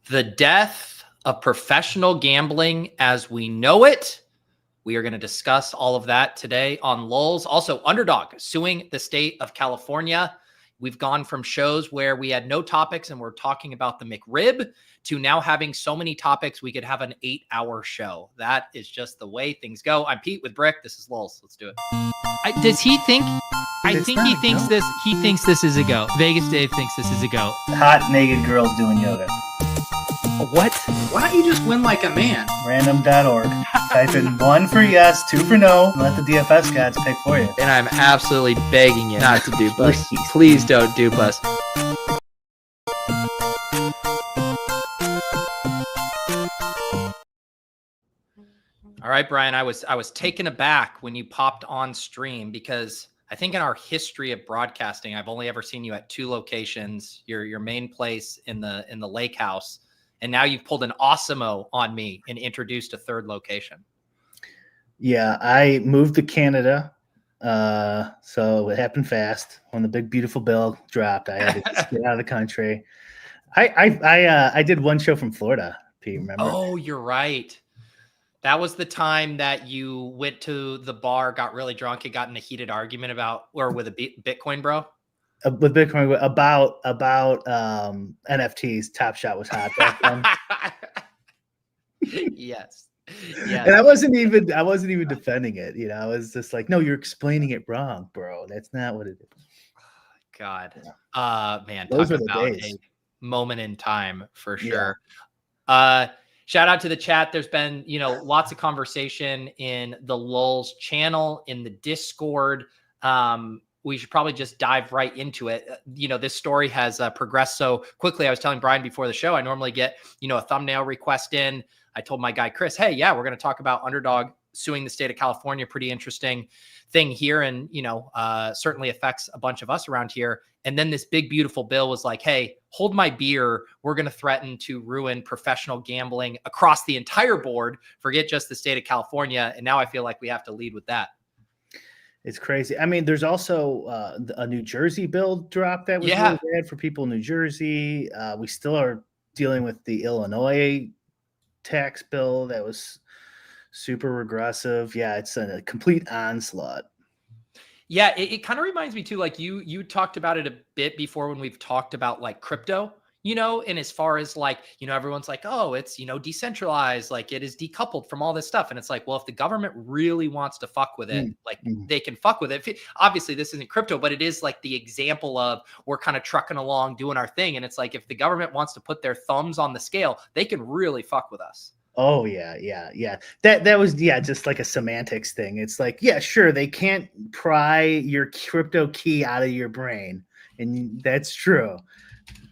The death of professional gambling as we know it. We are going to discuss all of that today on Lulz. Also, Underdog suing the state of California. We've gone from shows where we had no topics and we're talking about the McRib to now having so many topics we could have an 8-hour show. That is just the way things go. I'm Pete with Bric. This is Lulz. Let's do it. Does he think? I think he thinks this. He thinks this is a go. Vegas Dave thinks this is a go. Hot naked girls doing yoga. What? Why don't you just win like a man? Random.org. Type in 1 for yes, 2 for no. Let the DFS gods pick for you. And I'm absolutely begging you not to dupe us. Please don't dupe us. All right, Brian, I was taken aback when you popped on stream because I think in our history of broadcasting, I've only ever seen you at 2 locations, your main place in the lake house. And now you've pulled an Awesome-o on me and introduced a 3rd location. Yeah, I moved to Canada, so it happened fast. When the big beautiful bill dropped, I had to just get out of the country. I did one show from Florida, Pete, remember? Oh, you're right. That was the time that you went to the bar, got really drunk, and got in a heated argument with a Bitcoin bro. With Bitcoin about NFTs. Top Shot was hot back then. Yes. And I wasn't even defending it. You know, I was just like, no, you're explaining it wrong, bro. That's not what it is. God. Yeah. Man, those talk were the about days. A moment in time for sure. Yeah. Shout out to the chat. There's been, lots of conversation in the Lulz channel, in the Discord. We should probably just dive right into it. This story has progressed so quickly. I was telling Brian before the show, I normally get, a thumbnail request in. I told my guy, Chris, hey, yeah, we're going to talk about Underdog suing the state of California. Pretty interesting thing here. And, certainly affects a bunch of us around here. And then this big, beautiful bill was like, hey, hold my beer. We're going to threaten to ruin professional gambling across the entire board. Forget just the state of California. And now I feel like we have to lead with that. It's crazy. I mean, there's also a New Jersey bill drop that was really bad for people in New Jersey. We still are dealing with the Illinois tax bill that was super regressive. Yeah, it's a complete onslaught. Yeah, it kind of reminds me too, like you talked about it a bit before when we've talked about like crypto, and as far as like, everyone's like, oh, it's, decentralized, like it is decoupled from all this stuff. And it's like, well, if the government really wants to fuck with it, they can fuck with it. Obviously, this isn't crypto, but it is like the example of we're kind of trucking along, doing our thing. And it's like, if the government wants to put their thumbs on the scale, they can really fuck with us. Oh yeah. That was just like a semantics thing. It's like, yeah, sure, they can't pry your crypto key out of your brain, and that's true.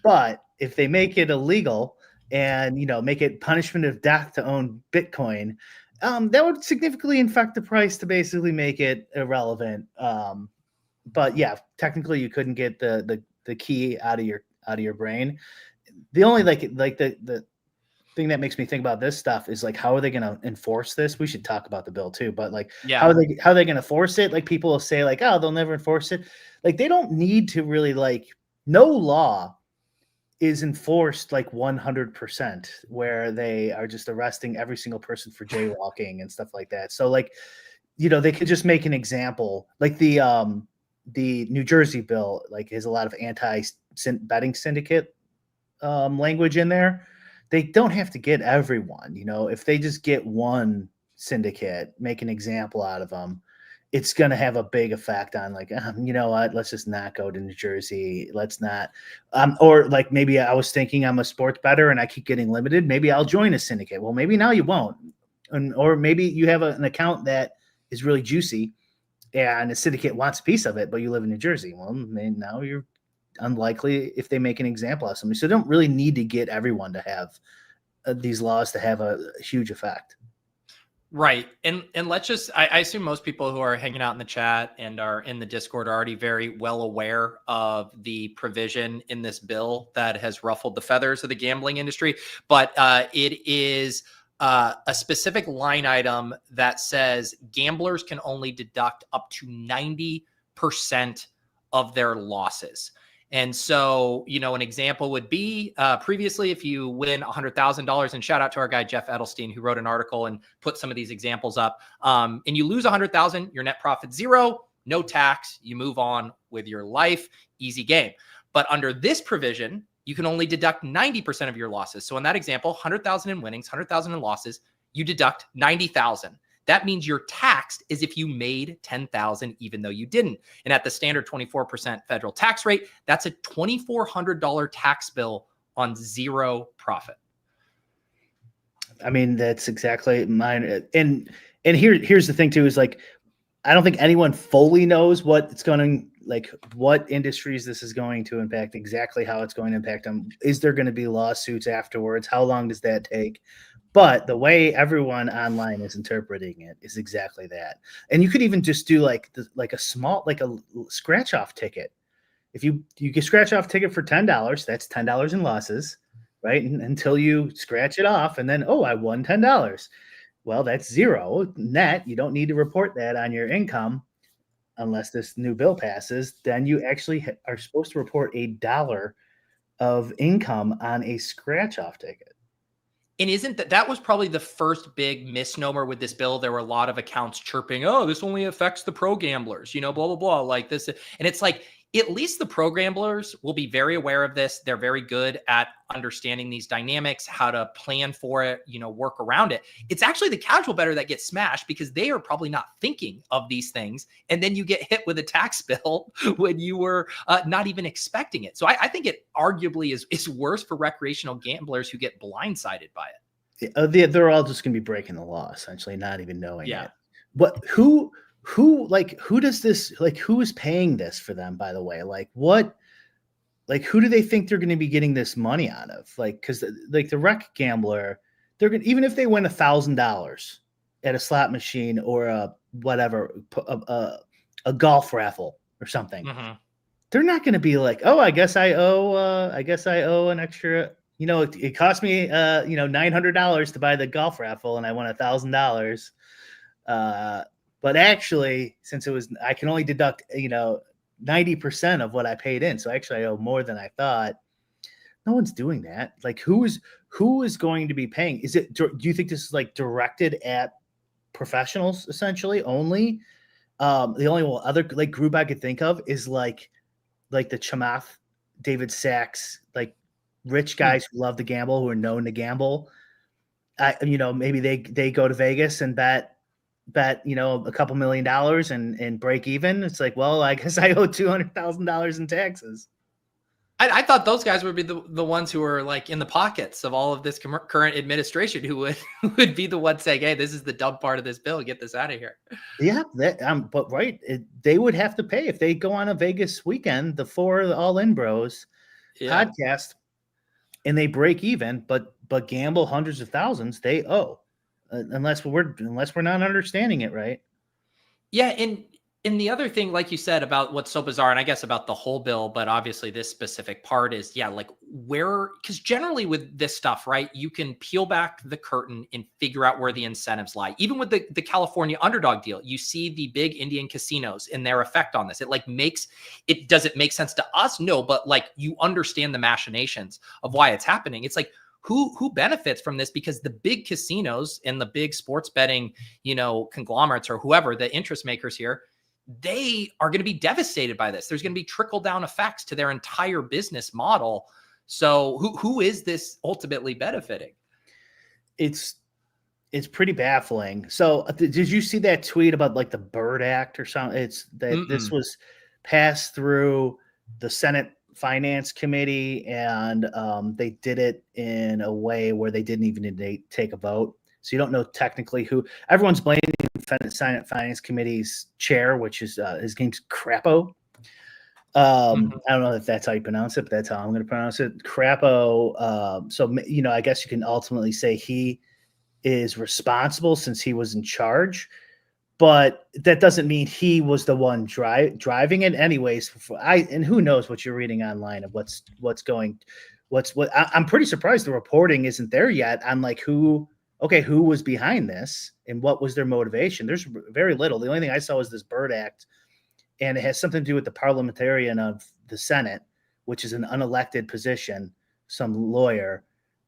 But if they make it illegal and make it punishment of death to own Bitcoin, that would significantly affect the price to basically make it irrelevant. But yeah, technically you couldn't get the key out of your brain. The only the thing that makes me think about this stuff is like, how are they going to enforce this? We should talk about the bill too, but like, how are they going to force it? Like, people will say like, oh, they'll never enforce it. Like, they don't need to really, like, no law is enforced like 100%, where they are just arresting every single person for jaywalking and stuff like that. So like, they could just make an example, like the New Jersey bill, like, has a lot of anti-betting syndicate language in there. They don't have to get everyone, if they just get one syndicate, make an example out of them, it's going to have a big effect on like, you know what, let's just not go to New Jersey. Let's not, or like, maybe I was thinking I'm a sports bettor and I keep getting limited. Maybe I'll join a syndicate. Well, maybe now you won't. Or maybe you have an account that is really juicy and a syndicate wants a piece of it, but you live in New Jersey. Well, now you're unlikely if they make an example of somebody. So they don't really need to get everyone to have these laws to have a huge effect. Right. And let's just, I assume most people who are hanging out in the chat and are in the Discord are already very well aware of the provision in this bill that has ruffled the feathers of the gambling industry. But it is a specific line item that says gamblers can only deduct up to 90% of their losses. And so, an example would be previously, if you win $100,000, and shout out to our guy, Jeff Edelstein, who wrote an article and put some of these examples up, and you lose 100,000, your net profit zero, no tax, you move on with your life, easy game. But under this provision, you can only deduct 90% of your losses. So in that example, 100,000 in winnings, 100,000 in losses, you deduct 90,000. That means you're taxed as if you made 10,000, even though you didn't. And at the standard 24% federal tax rate, that's a $2,400 tax bill on zero profit. I mean, that's exactly mine. And here's the thing too, is like, I don't think anyone fully knows what industries this is going to impact, exactly how it's going to impact them. Is there going to be lawsuits afterwards? How long does that take? But the way everyone online is interpreting it is exactly that. And you could even just do a scratch off ticket. If you can scratch off ticket for $10, that's $10 in losses, right? And until you scratch it off, and then, I won $10. Well, that's zero net. You don't need to report that on your income unless this new bill passes. Then you actually are supposed to report $1 of income on a scratch off ticket. And isn't that was probably the first big misnomer with this bill? There were a lot of accounts chirping, "Oh, this only affects the pro gamblers," blah, blah, blah, like this. And it's like, at least the pro gamblers will be very aware of this. They're very good at understanding these dynamics, how to plan for it, work around it. It's actually the casual bettor that gets smashed because they are probably not thinking of these things. And then you get hit with a tax bill when you were not even expecting it. So I think it arguably is worse for recreational gamblers who get blindsided by it. They're all just going to be breaking the law, essentially, not even knowing it. But who does this, who is paying this for them, by the way? Who do they think they're going to be getting this money out of? Because the rec gambler, they're going to, even if they win $1,000 at a slot machine or a golf raffle or something, they're not going to be like, I guess I owe an extra, it cost me, $900 to buy the golf raffle and I won $1,000. But actually, since I can only deduct, 90% of what I paid in. So actually I owe more than I thought. No one's doing that. Who is going to be paying? Do you think this is directed at professionals essentially only? The only other group I could think of is like the Chamath, David Sachs, rich guys who love to gamble, who are known to gamble. Maybe they go to Vegas and bet a couple $1 million and break even. It's like, well, I guess I owe $200,000 in taxes. I thought those guys would be the ones who are in the pockets of all of this current administration, who would be the ones saying, "Hey, this is the dumb part of this bill. Get this out of here." Yeah, but right, they would have to pay if they go on a Vegas weekend, the All In Bros podcast, and they break even, but gamble hundreds of thousands. They owe. Unless we're not understanding it right. Yeah, and the other thing, like you said, about what's so bizarre, and I guess about the whole bill, but obviously this specific part is, because generally with this stuff, right, you can peel back the curtain and figure out where the incentives lie. Even with the California Underdog deal, you see the big Indian casinos and their effect on this. Does it make sense to us? No, but you understand the machinations of why it's happening. It's who benefits from this, because the big casinos and the big sports betting, conglomerates or whoever, the interest makers here, they are going to be devastated by this. There's going to be trickle down effects to their entire business model. So who is this ultimately benefiting? It's pretty baffling. So did you see that tweet about the Bird Act or something? This was passed through the Senate Finance Committee, and they did it in a way where they didn't even take a vote. So you don't know technically who. Everyone's blaming the Senate Finance Committee's chair, which is his name's Crapo. I don't know if that's how you pronounce it, but that's how I'm going to pronounce it, Crapo. So I guess you can ultimately say he is responsible since he was in charge. But that doesn't mean he was the one driving it, anyways. And who knows what you're reading online of what's going. I'm pretty surprised the reporting isn't there yet on who was behind this and what was their motivation. There's very little. The only thing I saw was this Bird Act, and it has something to do with the parliamentarian of the Senate, which is an unelected position, some lawyer,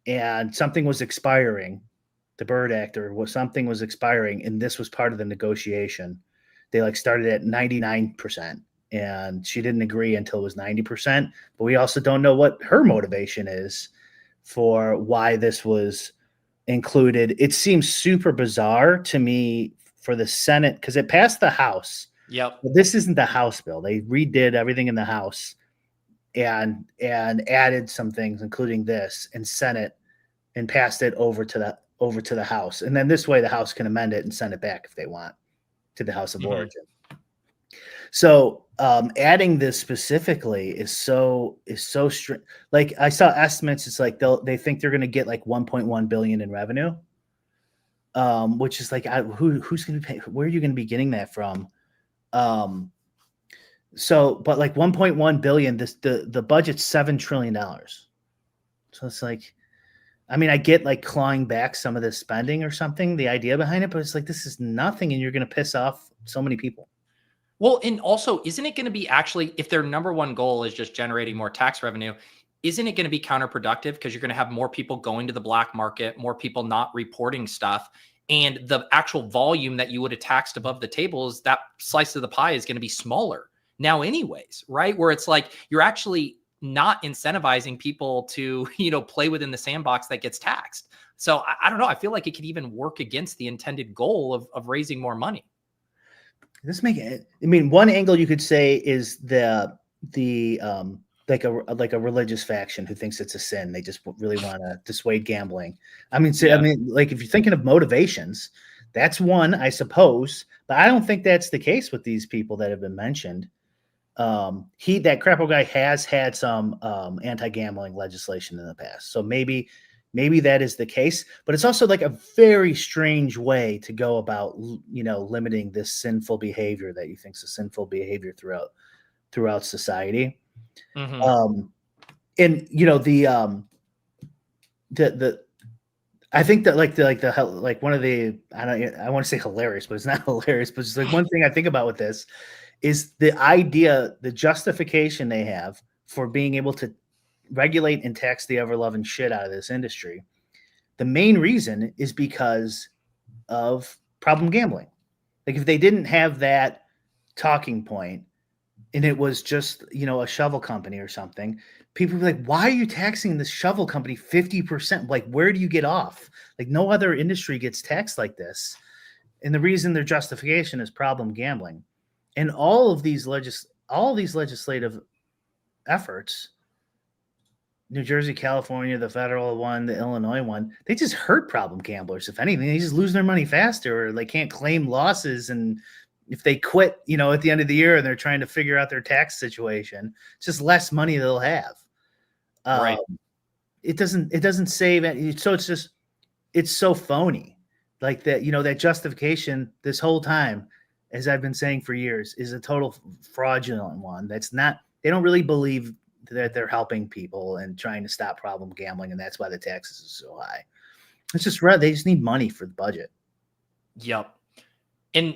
and something was expiring, the Bird Act or something was expiring, and this was part of the negotiation. They like started at 99%, and she didn't agree until it was 90%. But we also don't know what her motivation is for why this was included. It seems super bizarre to me for the Senate because it passed the House. Yep. But this isn't the House bill. They redid everything in the House and added some things, including this, in Senate, and passed it over to the House. And then this way the House can amend it and send it back if they want to the House of Origin. So adding this specifically is so strict. Like I saw estimates, it's like they think they're going to get like 1.1 billion in revenue, which is like who's going to pay? Where are you going to be getting that from? So, but like 1.1 billion, the budget's $7 trillion. So it's like, I mean, I get like clawing back some of the spending or something, the idea behind it, but it's like, this is nothing. And you're going to piss off so many people. Well, and also, isn't it going to be actually, if their number one goal is just generating more tax revenue, isn't it going to be counterproductive? Because you're going to have more people going to the black market, more people not reporting stuff. And the actual volume that you would have taxed above the table is that slice of the pie is going to be smaller now anyways, right? Where it's like, you're actually not incentivizing people to, play within the sandbox that gets taxed. So I don't know. I feel like it could even work against the intended goal of raising more money. This make it. I mean, one angle you could say is the like a religious faction who thinks it's a sin. They just really want to dissuade gambling. I mean, like if you're thinking of motivations, that's one, I suppose. But I don't think that's the case with these people that have been mentioned. That Crapo guy has had some anti-gambling legislation in the past, so maybe that is the case. But it's also like a very strange way to go about, limiting this sinful behavior that you think is a sinful behavior throughout society. Mm-hmm. And the I think that like one of the I want to say hilarious, but it's not hilarious. But it's like one thing I think about with this is the idea, the justification they have for being able to regulate and tax the ever-loving shit out of this industry. The main reason is because of problem gambling. Like if they didn't have that talking point and it was just, a shovel company or something, people would be like, why are you taxing this shovel company 50%? Like, where do you get off? Like no other industry gets taxed like this. And the reason their justification is problem gambling. And all of these legislative efforts, New Jersey, California, the federal one, the Illinois one, they just hurt problem gamblers. If anything, they just lose their money faster, or they can't claim losses. And if they quit, at the end of the year and they're trying to figure out their tax situation, it's just less money they'll have. Right. It doesn't save it. So it's so phony. Like that, that justification this whole time, as I've been saying for years, is a total fraudulent one. They don't really believe that they're helping people and trying to stop problem gambling, and that's why the taxes are so high. It's just they just need money for the budget. Yep. And,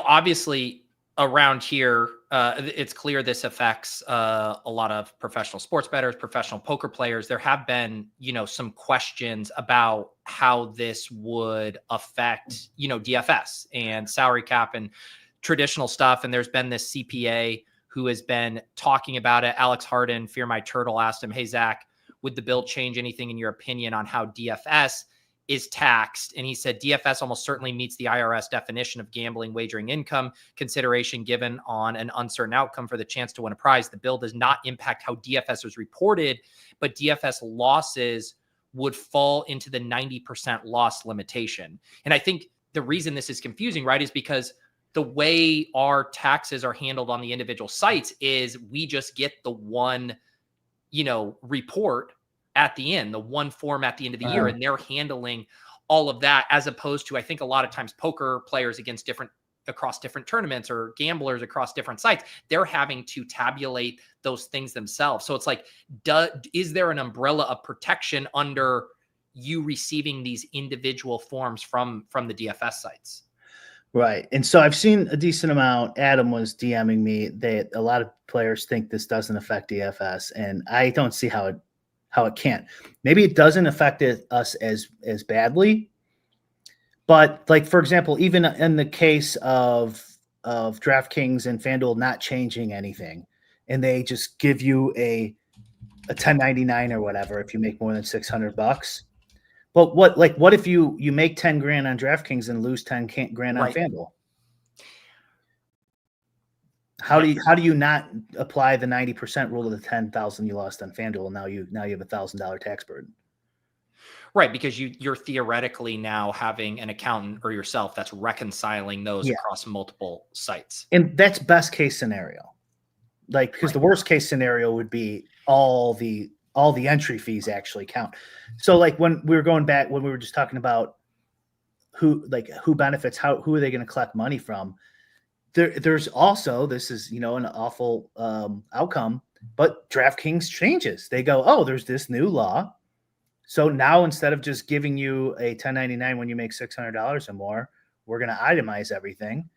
obviously around here, it's clear this affects a lot of professional sports bettors, professional poker players. There have been, some questions about how this would affect, DFS and salary cap and traditional stuff. And there's been this CPA who has been talking about it. Alex Harden, Fear My Turtle, asked him, hey, Zach, would the bill change anything in your opinion on how DFS is taxed? And he said, DFS almost certainly meets the IRS definition of gambling, wagering income, consideration given on an uncertain outcome for the chance to win a prize. The bill does not impact how DFS was reported, but DFS losses would fall into the 90% loss limitation. And I think the reason this is confusing, right, is because the way our taxes are handled on the individual sites is we just get the one, report at the end, the one form at the end of the year, and they're handling all of that, as opposed to, I think a lot of times poker players across different tournaments or gamblers across different sites, they're having to tabulate those things themselves. So it's like, is there an umbrella of protection under you receiving these individual forms from the DFS sites? Right. And so I've seen a decent amount. Adam was DMing me that a lot of players think this doesn't affect DFS, and I don't see how it can't. Maybe it doesn't affect us as badly, but like for example, even in the case of DraftKings and FanDuel not changing anything, and they just give you a 1099 or whatever if you make more than $600. But what if you make 10 grand on DraftKings and lose 10 grand on Right. FanDuel? How do you not apply the 90% rule of the 10,000 you lost on FanDuel? Now you have $1,000 tax burden. Right, because you're theoretically now having an accountant or yourself that's reconciling those across multiple sites. And that's best case scenario. Like, because the worst case scenario would be all the entry fees actually count. So like when we were going back, when we were just talking about who benefits, who are they going to collect money from? There's also, this is, an awful outcome, but DraftKings changes. They go, oh, there's this new law. So now instead of just giving you a 1099 when you make $600 or more, we're going to itemize everything.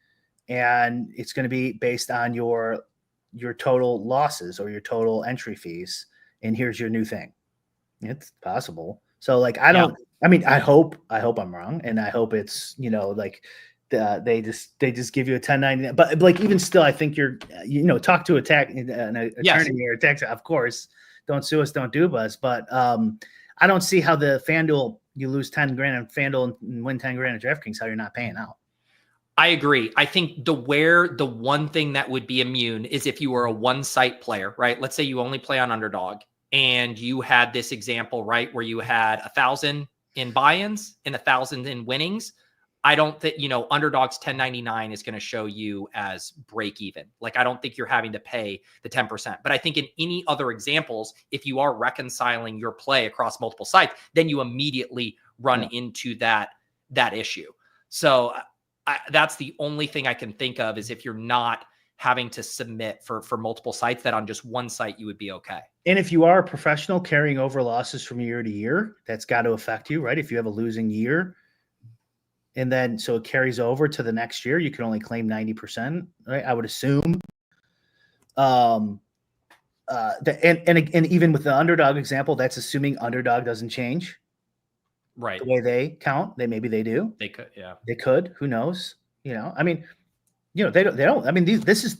And it's going to be based on your total losses or your total entry fees. And here's your new thing. It's possible. So like, I hope I'm wrong. And I hope it's, they just give you a 1099, but like, even still, I think you're, talk to an attorney or a tax, of course, don't sue us, don't do us. But I don't see how the FanDuel, you lose 10 grand on FanDuel and win 10 grand at DraftKings, how you're not paying out. I agree. I think the one thing that would be immune is if you were a one site player, right? Let's say you only play on Underdog and you had this example, right? Where you had 1,000 in buy-ins and 1,000 in winnings. I don't think, Underdog's 1099 is going to show you as break even. Like, I don't think you're having to pay the 10%. But I think in any other examples, if you are reconciling your play across multiple sites, then you immediately run into that issue. So that's the only thing I can think of, is if you're not having to submit for multiple sites, that on just one site you would be okay. And if you are a professional carrying over losses from year to year, that's got to affect you, right? If you have a losing year, and then so it carries over to the next year, you can only claim 90%, right? I would assume. And even with the Underdog example, that's assuming Underdog doesn't change, right? The way they count, maybe they do. They could, yeah. They could. Who knows? I mean, they don't. I mean, this is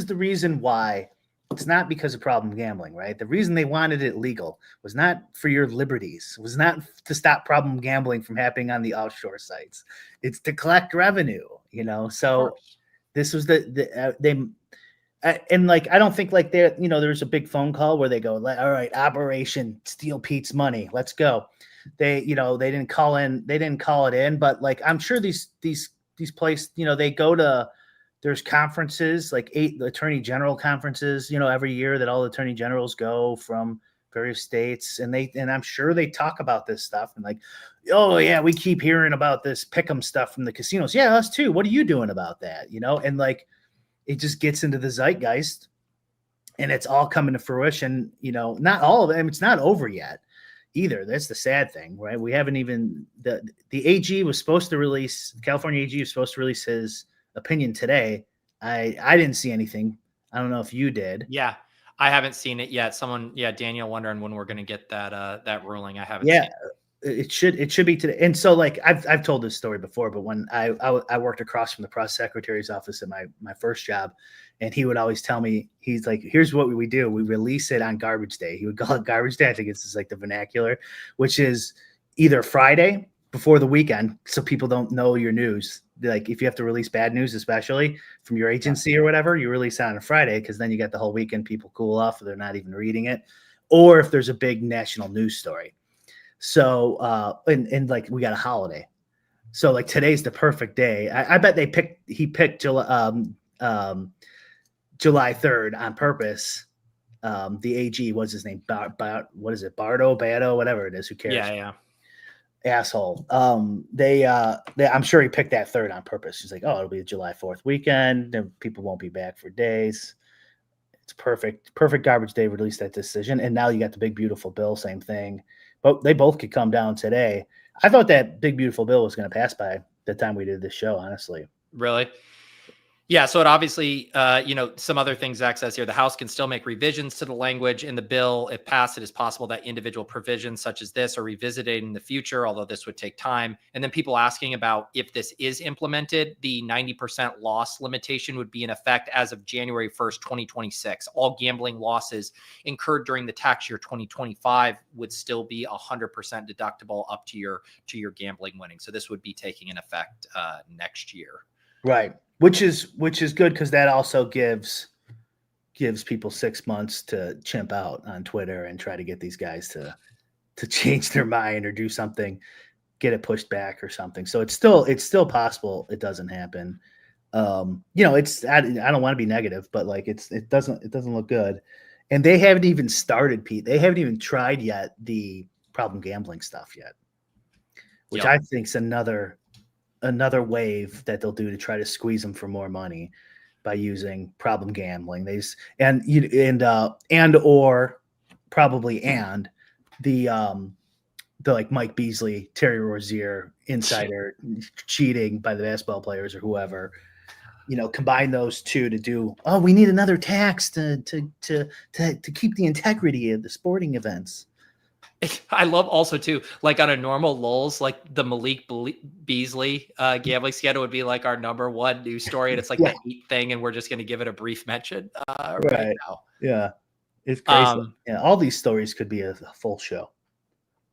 the reason why. It's not because of problem gambling, right? The reason they wanted it legal was not for your liberties. It was not to stop problem gambling from happening on the offshore sites. It's to collect revenue, So this was and like, I don't think like there's a big phone call where they go, all right, Operation Steal Pete's money, let's go. They didn't call it in, but like, I'm sure these places, they go to. There's conferences, like 8 attorney general conferences, every year that all the attorney generals go from various states, and I'm sure they talk about this stuff and like, oh yeah, we keep hearing about this pick'em stuff from the casinos. Yeah, us too. What are you doing about that? And like, it just gets into the zeitgeist, and it's all coming to fruition. Not all of it. I mean, it's not over yet either. That's the sad thing, right? We haven't even the AG was supposed to release. California AG was supposed to release his opinion today. I didn't see anything. I don't know if you did. Yeah, I haven't seen it yet. Daniel wondering when we're going to get that ruling. I haven't seen it. It should be today. And so like I've told this story before, but when I worked across from the press secretary's office at my first job, and he would always tell me, he's like, here's what we do. We release it on garbage day. He would call it garbage day. I think it's just like the vernacular, which is either Friday before the weekend, so people don't know your news. Like, if you have to release bad news, especially from your agency or whatever, you release it on a Friday, because then you get the whole weekend, people cool off, they're not even reading it. Or if there's a big national news story. So and like, we got a holiday, so like today's the perfect day. I bet he picked July 3rd on purpose. The AG, what's his name? What is it? Bado, whatever it is. Who cares? Yeah. Asshole. I'm sure he picked that 3rd on purpose. He's like, oh, it'll be a July 4th weekend, and people won't be back for days. It's perfect garbage day. Release that decision, and now you got the big beautiful bill, same thing. But they both could come down today. I thought that big beautiful bill was going to pass by the time we did this show, honestly. Really? Yeah, so it obviously, some other things Zach says here. The House can still make revisions to the language in the bill. If passed, it is possible that individual provisions such as this are revisited in the future, although this would take time. And then people asking about if this is implemented, the 90% loss limitation would be in effect as of January 1st, 2026. All gambling losses incurred during the tax year 2025 would still be 100% deductible up to your gambling winnings. So this would be taking an effect next year. Right. Which is good because that also gives people 6 months to chimp out on Twitter and try to get these guys to change their mind or do something, get it pushed back or something. So it's still possible it doesn't happen. I don't want to be negative, but like it doesn't look good. And they haven't even started, Pete. They haven't even tried yet the problem gambling stuff yet, which I think is another wave that they'll do to try to squeeze them for more money by using problem gambling. The like Mike Beasley, Terry Rozier, insider cheating by the basketball players or whoever, combine those two to do, we need another tax to keep the integrity of the sporting events. I love also too, like on a normal lulls, like the Malik Beasley gambling scandal would be like our number one news story, and it's like the 8th thing, and we're just going to give it a brief mention right now. Yeah, it's crazy. All these stories could be a full show.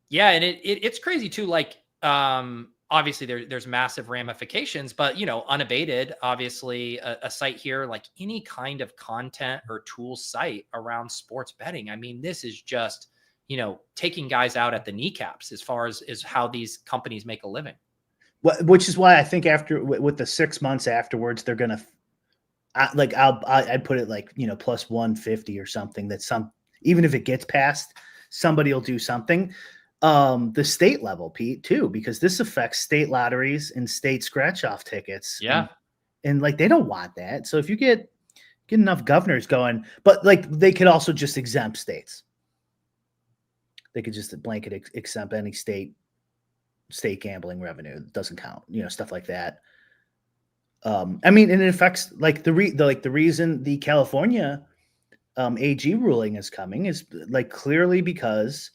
Yeah, and it's crazy too. Like, obviously there's massive ramifications, but unabated, obviously a site here, like any kind of content or tool site around sports betting. I mean, this is just taking guys out at the kneecaps as far as how these companies make a living. Which is why I think with the 6 months afterwards, they're going to I'd put it like, plus 150 or something, even if it gets passed, somebody will do something. The state level, Pete, too, because this affects state lotteries and state scratch off tickets. Yeah. And like, they don't want that. So if you get enough governors going, but like they could also just exempt states. They could just blanket exempt any state gambling revenue. It doesn't count, stuff like that. I mean, and it affects like the reason the California AG ruling is coming is like clearly because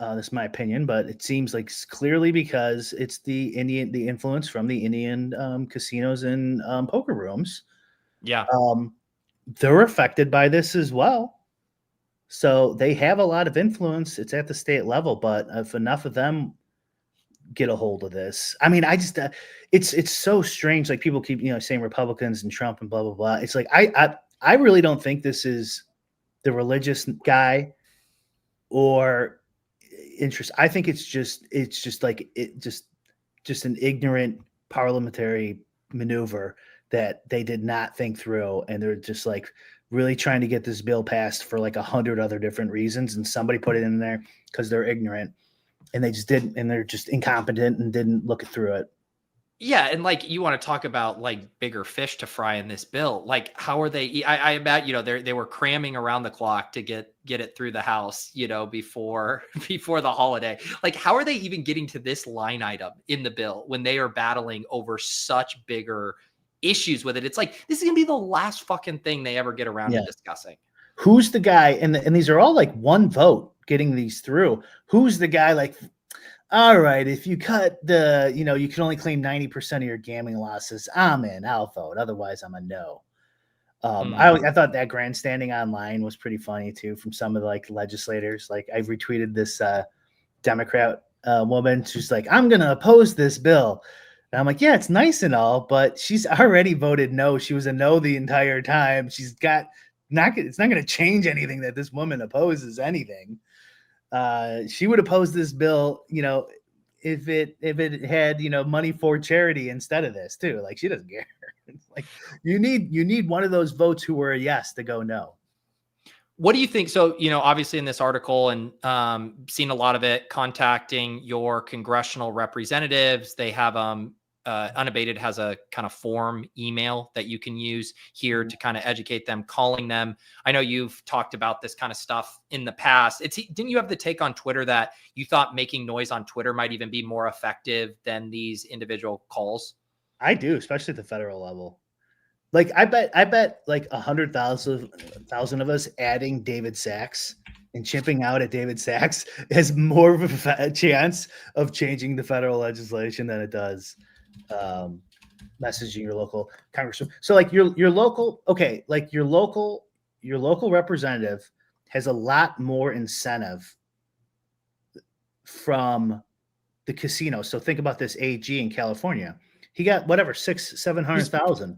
this is my opinion, but it seems like clearly because it's the influence from the Indian casinos and poker rooms. Yeah. They're affected by this as well. So they have a lot of influence. It's at the state level, but if enough of them get a hold of this, I mean, I just, it's so strange. Like people keep, saying Republicans and Trump and blah, blah, blah. It's like, I really don't think this is the religious guy or interest. I think it's just an ignorant parliamentary maneuver that they did not think through. And they're just like really trying to get this bill passed for like 100 other different reasons. And somebody put it in there because they're ignorant and they just didn't, and they're just incompetent and didn't look through it. Yeah. And like, you want to talk about like bigger fish to fry in this bill. Like, how are they? I bet, they were cramming around the clock to get it through the House, before the holiday. Like, how are they even getting to this line item in the bill when they are battling over such bigger issues with it? It's like, this is going to be the last fucking thing they ever get around to discussing. Who's the guy? And these are all like one vote getting these through. Who's the guy like, all right, if you cut the, you can only claim 90% of your gambling losses, I'm in, I'll vote. Otherwise, I'm a no. I thought that grandstanding online was pretty funny too from some of the like legislators. Like I retweeted this Democrat woman. She's like, I'm going to oppose this bill. And I'm like, yeah, it's nice and all, but she's already voted no. She was a no the entire time. It's not going to change anything that this woman opposes anything. She would oppose this bill, if it had, money for charity instead of this too. Like she doesn't care. Like you need one of those votes who were a yes to go no. What do you think? So, obviously in this article and seen a lot of it, contacting your congressional representatives, they have Unabated has a kind of form email that you can use here to kind of educate them, calling them. I know you've talked about this kind of stuff in the past. Didn't you have the take on Twitter that you thought making noise on Twitter might even be more effective than these individual calls? I do, especially at the federal level. Like I bet like 100,000 of us adding David Sachs and chipping out at David Sachs has more of a chance of changing the federal legislation than it does messaging your local congressman. So like your local, okay, like your local representative has a lot more incentive from the casino. So think about this AG in California. He got whatever 700,000.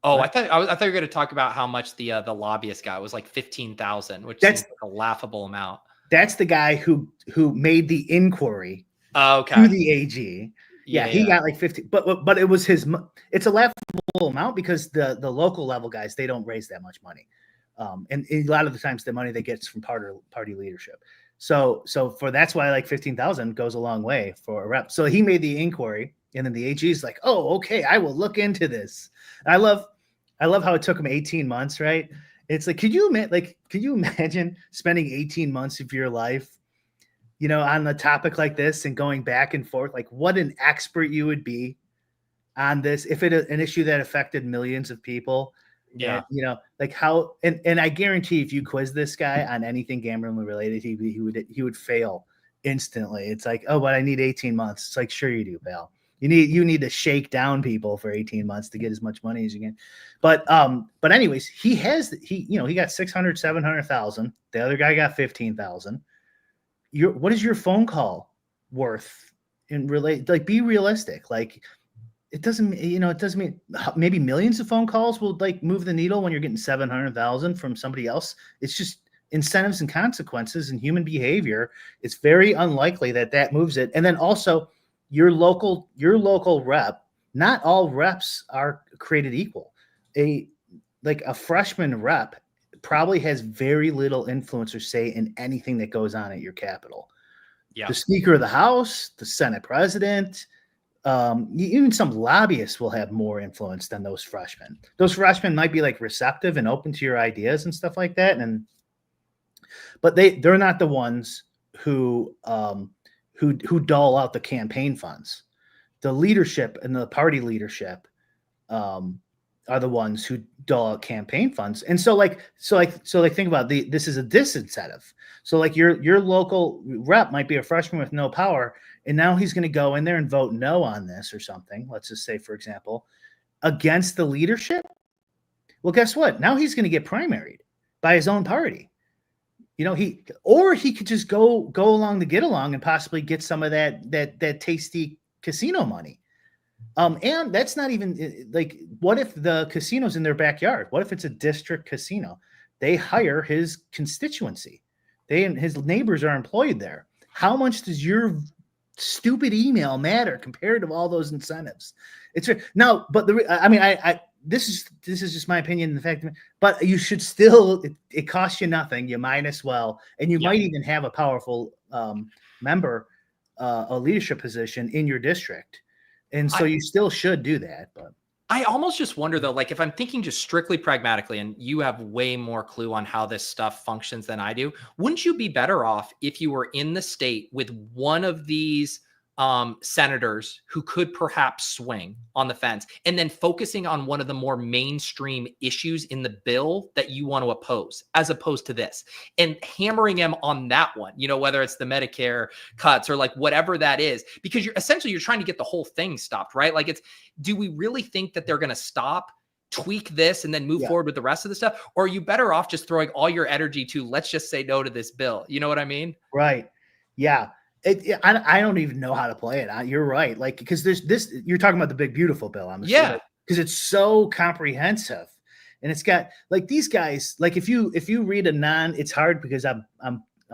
Oh, I thought you were going to talk about how much the lobbyist got. It was like 15,000, which seems like a laughable amount. That's the guy who made the inquiry to the AG. Yeah, he got like 50, but it was his. It's a laughable amount because the local level guys, they don't raise that much money, and a lot of the times the money they get is from party leadership. So that's why like 15,000 goes a long way for a rep. So he made the inquiry, and then the AG is like, oh, okay, I will look into this. And I love how it took him 18 months, right? It's like, could you imagine spending 18 months of your life, on a topic like this and going back and forth? Like, what an expert you would be on this if an issue that affected millions of people. Yeah. And, like how, and I guarantee if you quiz this guy on anything gambling related, he would fail instantly. It's like, oh, but I need 18 months. It's like, sure you do, pal. You need to shake down people for 18 months to get as much money as you can. But anyways, he got 600, 700,000. The other guy got 15,000. What is your phone call worth like, be realistic. Like, it doesn't mean maybe millions of phone calls will like move the needle when you're getting 700,000 from somebody else. It's just incentives and consequences and human behavior. It's very unlikely that moves it. And then also, your local rep, not all reps are created equal. A freshman rep probably has very little influence or say in anything that goes on at your Capitol. Yeah. The Speaker of the House, the Senate President, even some lobbyists will have more influence than those freshmen. Those freshmen might be like receptive and open to your ideas and stuff like that. But they're not the ones who dole out the campaign funds. The leadership and the party leadership are the ones who dole out campaign funds. And so think about this is a disincentive. So like your local rep might be a freshman with no power, and now he's going to go in there and vote no on this or something. Let's just say, for example, against the leadership. Well, guess what? Now he's going to get primaried by his own party. He could just go along to get along and possibly get some of that tasty casino money. And that's not even like, what if the casino's in their backyard? What if it's a district casino? They hire his constituency. They and his neighbors are employed there. How much does your stupid email matter compared to all those incentives? It's no, but this is just my opinion in the fact, but you should still, it costs you nothing. You might as well, and you might even have a powerful member, a leadership position in your district. And so you still should do that. But I almost just wonder though, like if I'm thinking just strictly pragmatically, and you have way more clue on how this stuff functions than I do, wouldn't you be better off if you were in the state with one of these senators who could perhaps swing on the fence, and then focusing on one of the more mainstream issues in the bill that you want to oppose, as opposed to this, and hammering him on that one, whether it's the Medicare cuts or like whatever that is, because you're trying to get the whole thing stopped, right? Like, do we really think that they're going to stop, tweak this, and then move forward with the rest of the stuff? Or are you better off just throwing all your energy to, let's just say no to this bill? You know what I mean? Right. Yeah. I don't even know how to play it. You're right. Like, because there's this, you're talking about the big, beautiful bill. I'm assuming, because it's so comprehensive, and it's got like these guys, like if you read it's hard because I'm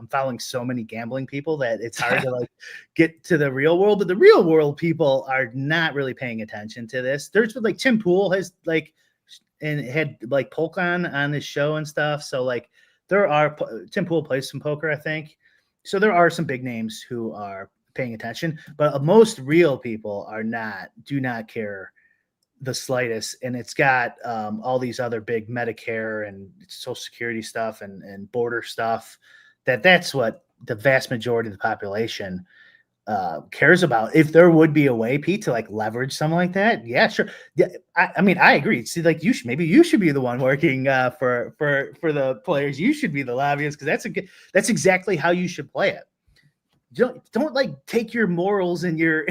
following so many gambling people that it's hard to like get to the real world, but the real world people are not really paying attention to this. There's like Tim Pool has like, and had like poker on his show and stuff. So like Tim Pool plays some poker, I think. So there are some big names who are paying attention, but most real people do not care the slightest. And it's got all these other big Medicare and Social Security stuff and border stuff. That's what the vast majority of the population cares about. If there would be a way, Pete, to like leverage something like that, yeah, sure. Yeah, I mean, I agree. See, like maybe you should be the one working for the players. You should be the lobbyist because that's exactly how you should play it. Don't like take your morals and your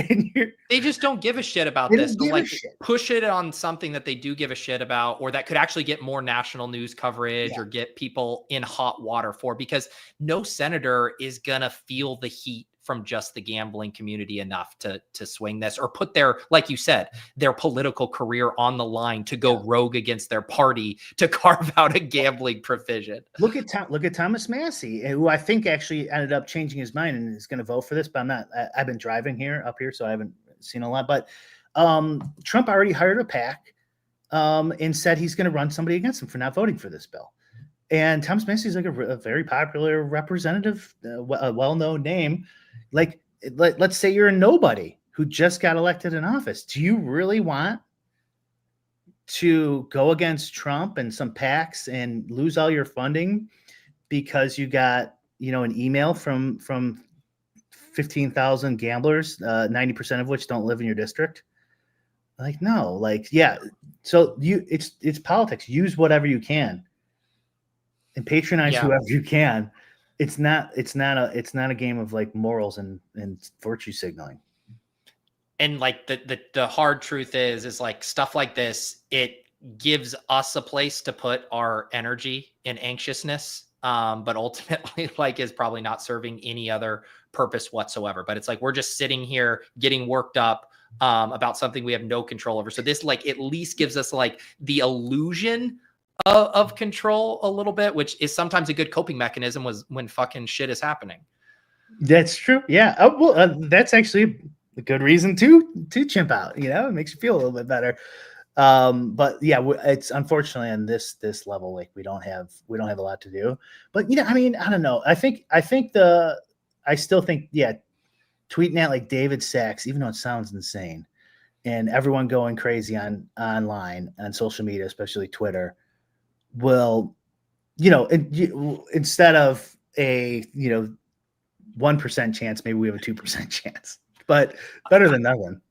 They just don't give a shit about this. So like push it on something that they do give a shit about, or that could actually get more national news coverage or get people in hot water for, because no senator is gonna feel the heat from just the gambling community enough to swing this or put their, like you said, their political career on the line to go rogue against their party to carve out a gambling provision. Look at Thomas Massey, who I think actually ended up changing his mind and is going to vote for this, but I've been driving up here, so I haven't seen a lot, but Trump already hired a PAC and said he's going to run somebody against him for not voting for this bill. And Thomas Massey is like a very popular representative, a well-known name. Like, let's say you're a nobody who just got elected in office. Do you really want to go against Trump and some PACs and lose all your funding because you got, an email from 15,000 gamblers, 90% of which don't live in your district? Like, no, like, yeah. So it's politics. Use whatever you can and patronize whoever you can. It's not a game of like morals and virtue signaling. And like the hard truth is like stuff like this, it gives us a place to put our energy and anxiousness. But ultimately like is probably not serving any other purpose whatsoever. But it's like, we're just sitting here getting worked up about something we have no control over. So this like at least gives us like the illusion of control a little bit, which is sometimes a good coping mechanism when fucking shit is happening. That's true. Yeah. That's actually a good reason to chimp out, it makes you feel a little bit better. But yeah, it's unfortunately on this level, like we don't have a lot to do, but I mean, I don't know. I still think, tweeting at like David Sachs, even though it sounds insane, and everyone going crazy online on social media, especially Twitter, will, instead of a 1% chance, maybe we have a 2% chance, but better than nothing.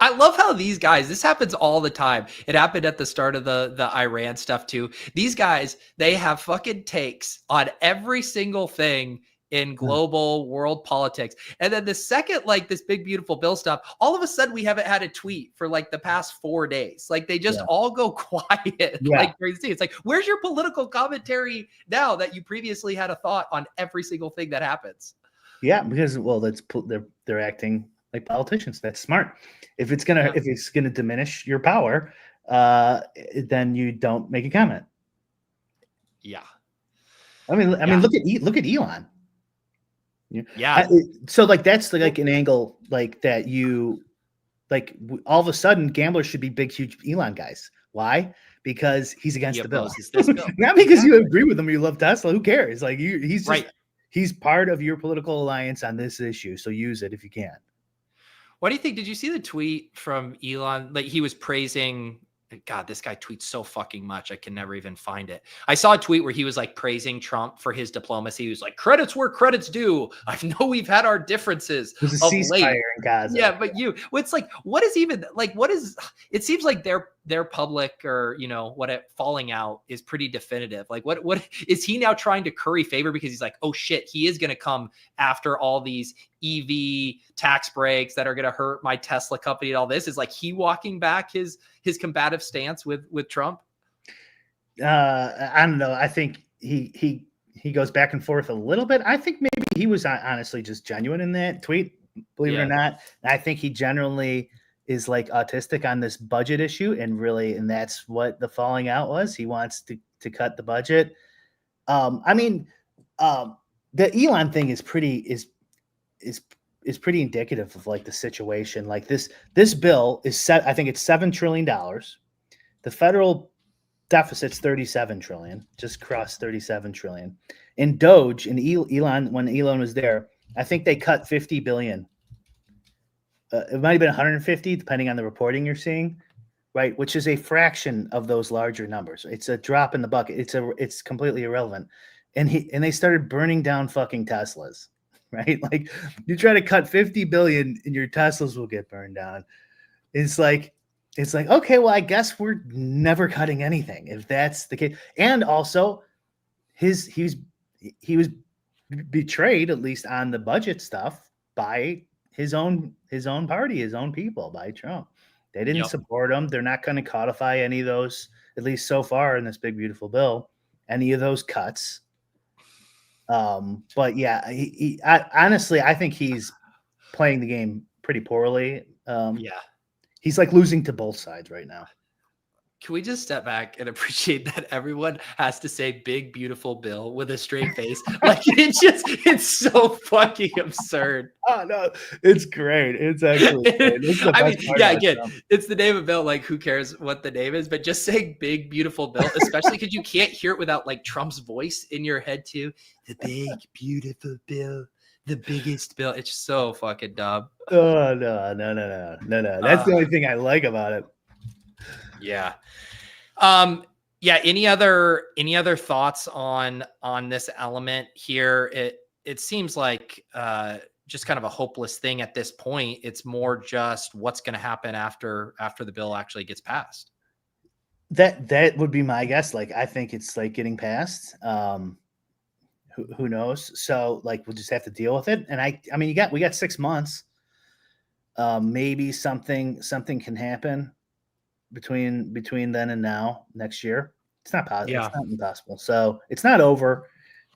I love how these guys, this happens all the time. It happened at the start of the Iran stuff too. These guys, they have fucking takes on every single thing in global world politics. And then the second, like this big, beautiful bill stuff, all of a sudden we haven't had a tweet for like the past 4 days. Like they just all go quiet, like crazy. It's like, where's your political commentary now that you previously had a thought on every single thing that happens? Yeah, because they're acting like politicians. That's smart. If it's gonna diminish your power, then you don't make a comment. Yeah. I mean, look at Elon. Yeah. So like that's like an angle like that you like all of a sudden gamblers should be big, huge Elon guys. Why? Because he's against the bill. This bill. Not because you agree with him or you love Tesla. Who cares? Like he's just, right. He's part of your political alliance on this issue. So use it if you can. What do you think? Did you see the tweet from Elon? Like he was praising, God, this guy tweets so fucking much. I can never even find it. I saw a tweet where he was like praising Trump for his diplomacy. He was like, credits where credits due. I know we've had our differences of late. In Gaza. Yeah, but it's like, what is even like, it seems like their public or, falling out is pretty definitive. Like what is he now trying to curry favor because he's like, oh shit, he is going to come after all these EV tax breaks that are going to hurt my Tesla company and all this? Is like he walking back his combative stance with Trump? I don't know. I think he goes back and forth a little bit. I think maybe he was honestly just genuine in that tweet, believe it or not. I think he generally is like autistic on this budget issue and that's what the falling out was. He wants to cut the budget. The Elon thing is pretty indicative of like the situation. Like this bill is set. I think it's $7 trillion. The federal deficit's 37 trillion, just crossed 37 trillion. In Doge and Elon, when Elon was there, I think they cut 50 billion it might have been 150, depending on the reporting you're seeing, right? Which is a fraction of those larger numbers. It's a drop in the bucket. It's completely irrelevant. And they started burning down fucking Teslas, right? Like you try to cut 50 billion and your Teslas will get burned down. It's like, okay, well, I guess we're never cutting anything if that's the case. And also he was betrayed, at least on the budget stuff, by his own party, his own people, by Trump. They didn't support him. They're not going to codify any of those, at least so far in this big beautiful bill, any of those cuts. But yeah, honestly, I think he's playing the game pretty poorly. He's like losing to both sides right now. Can we just step back and appreciate that everyone has to say big, beautiful bill with a straight face? Like it's so fucking absurd. Oh no, it's great. It's actually great. It's the best part again, it's the name of bill. Like who cares what the name is, but just saying big, beautiful bill, especially because you can't hear it without like Trump's voice in your head too. The big, beautiful bill. The biggest bill. It's so fucking dumb. Oh no. That's the only thing I like about it. Yeah. Yeah. Any other thoughts on this element here? It seems like just kind of a hopeless thing at this point. It's more just what's going to happen after the bill actually gets passed. That would be my guess. Like, I think it's like getting passed. Who knows? So like, we'll just have to deal with it. And I mean, we got 6 months. Maybe something can happen between then and now next year. It's not possible. Yeah. It's not impossible. So it's not over.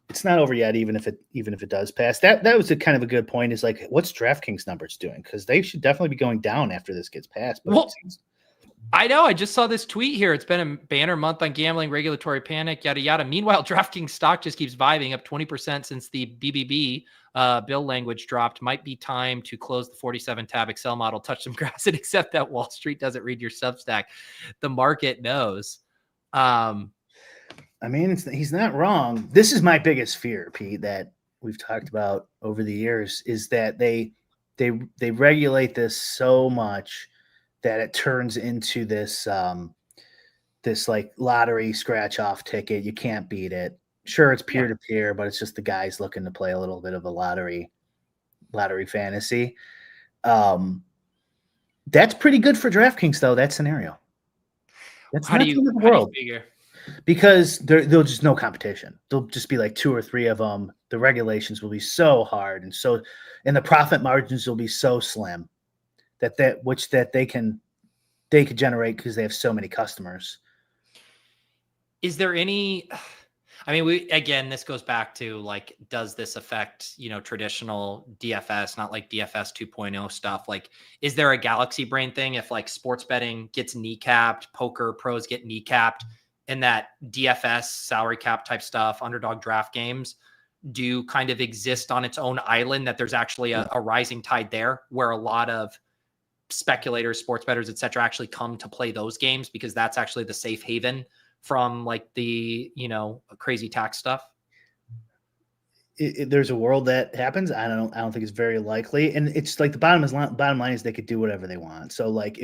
It's not over yet. Even if it does pass, that was a kind of a good point. Is like, what's DraftKings numbers doing? Because they should definitely be going down after this gets passed. But I know. I just saw this tweet here. It's been a banner month on gambling, regulatory panic, yada, yada. Meanwhile, DraftKings stock just keeps vibing, up 20% since the BBB bill language dropped. Might be time to close the 47 tab Excel model, touch some grass, and accept that Wall Street doesn't read your Substack. The market knows. I mean, he's not wrong. This is my biggest fear, Pete, that we've talked about over the years, is that they regulate this so much that it turns into this this like lottery scratch off ticket. You can't beat it. Sure, it's peer to peer, but it's just the guys looking to play a little bit of a lottery fantasy. That's pretty good for DraftKings, though. That scenario. That's how do you figure? Because there'll just no competition. There'll just be like 2 or 3 of them. The regulations will be so hard, and the profit margins will be so slim that they could generate because they have so many customers. Is there any? I mean, this goes back to like, does this affect, traditional DFS, not like DFS 2.0 stuff? Like, is there a galaxy brain thing if like sports betting gets kneecapped, poker pros get kneecapped, and that DFS salary cap type stuff, underdog draft games do kind of exist on its own island, that there's actually a rising tide there where a lot of speculators, sports bettors, et cetera, actually come to play those games because that's actually the safe haven from like the, crazy tax stuff? There's a world that happens. I don't think it's very likely. And it's like the bottom line is they could do whatever they want. So like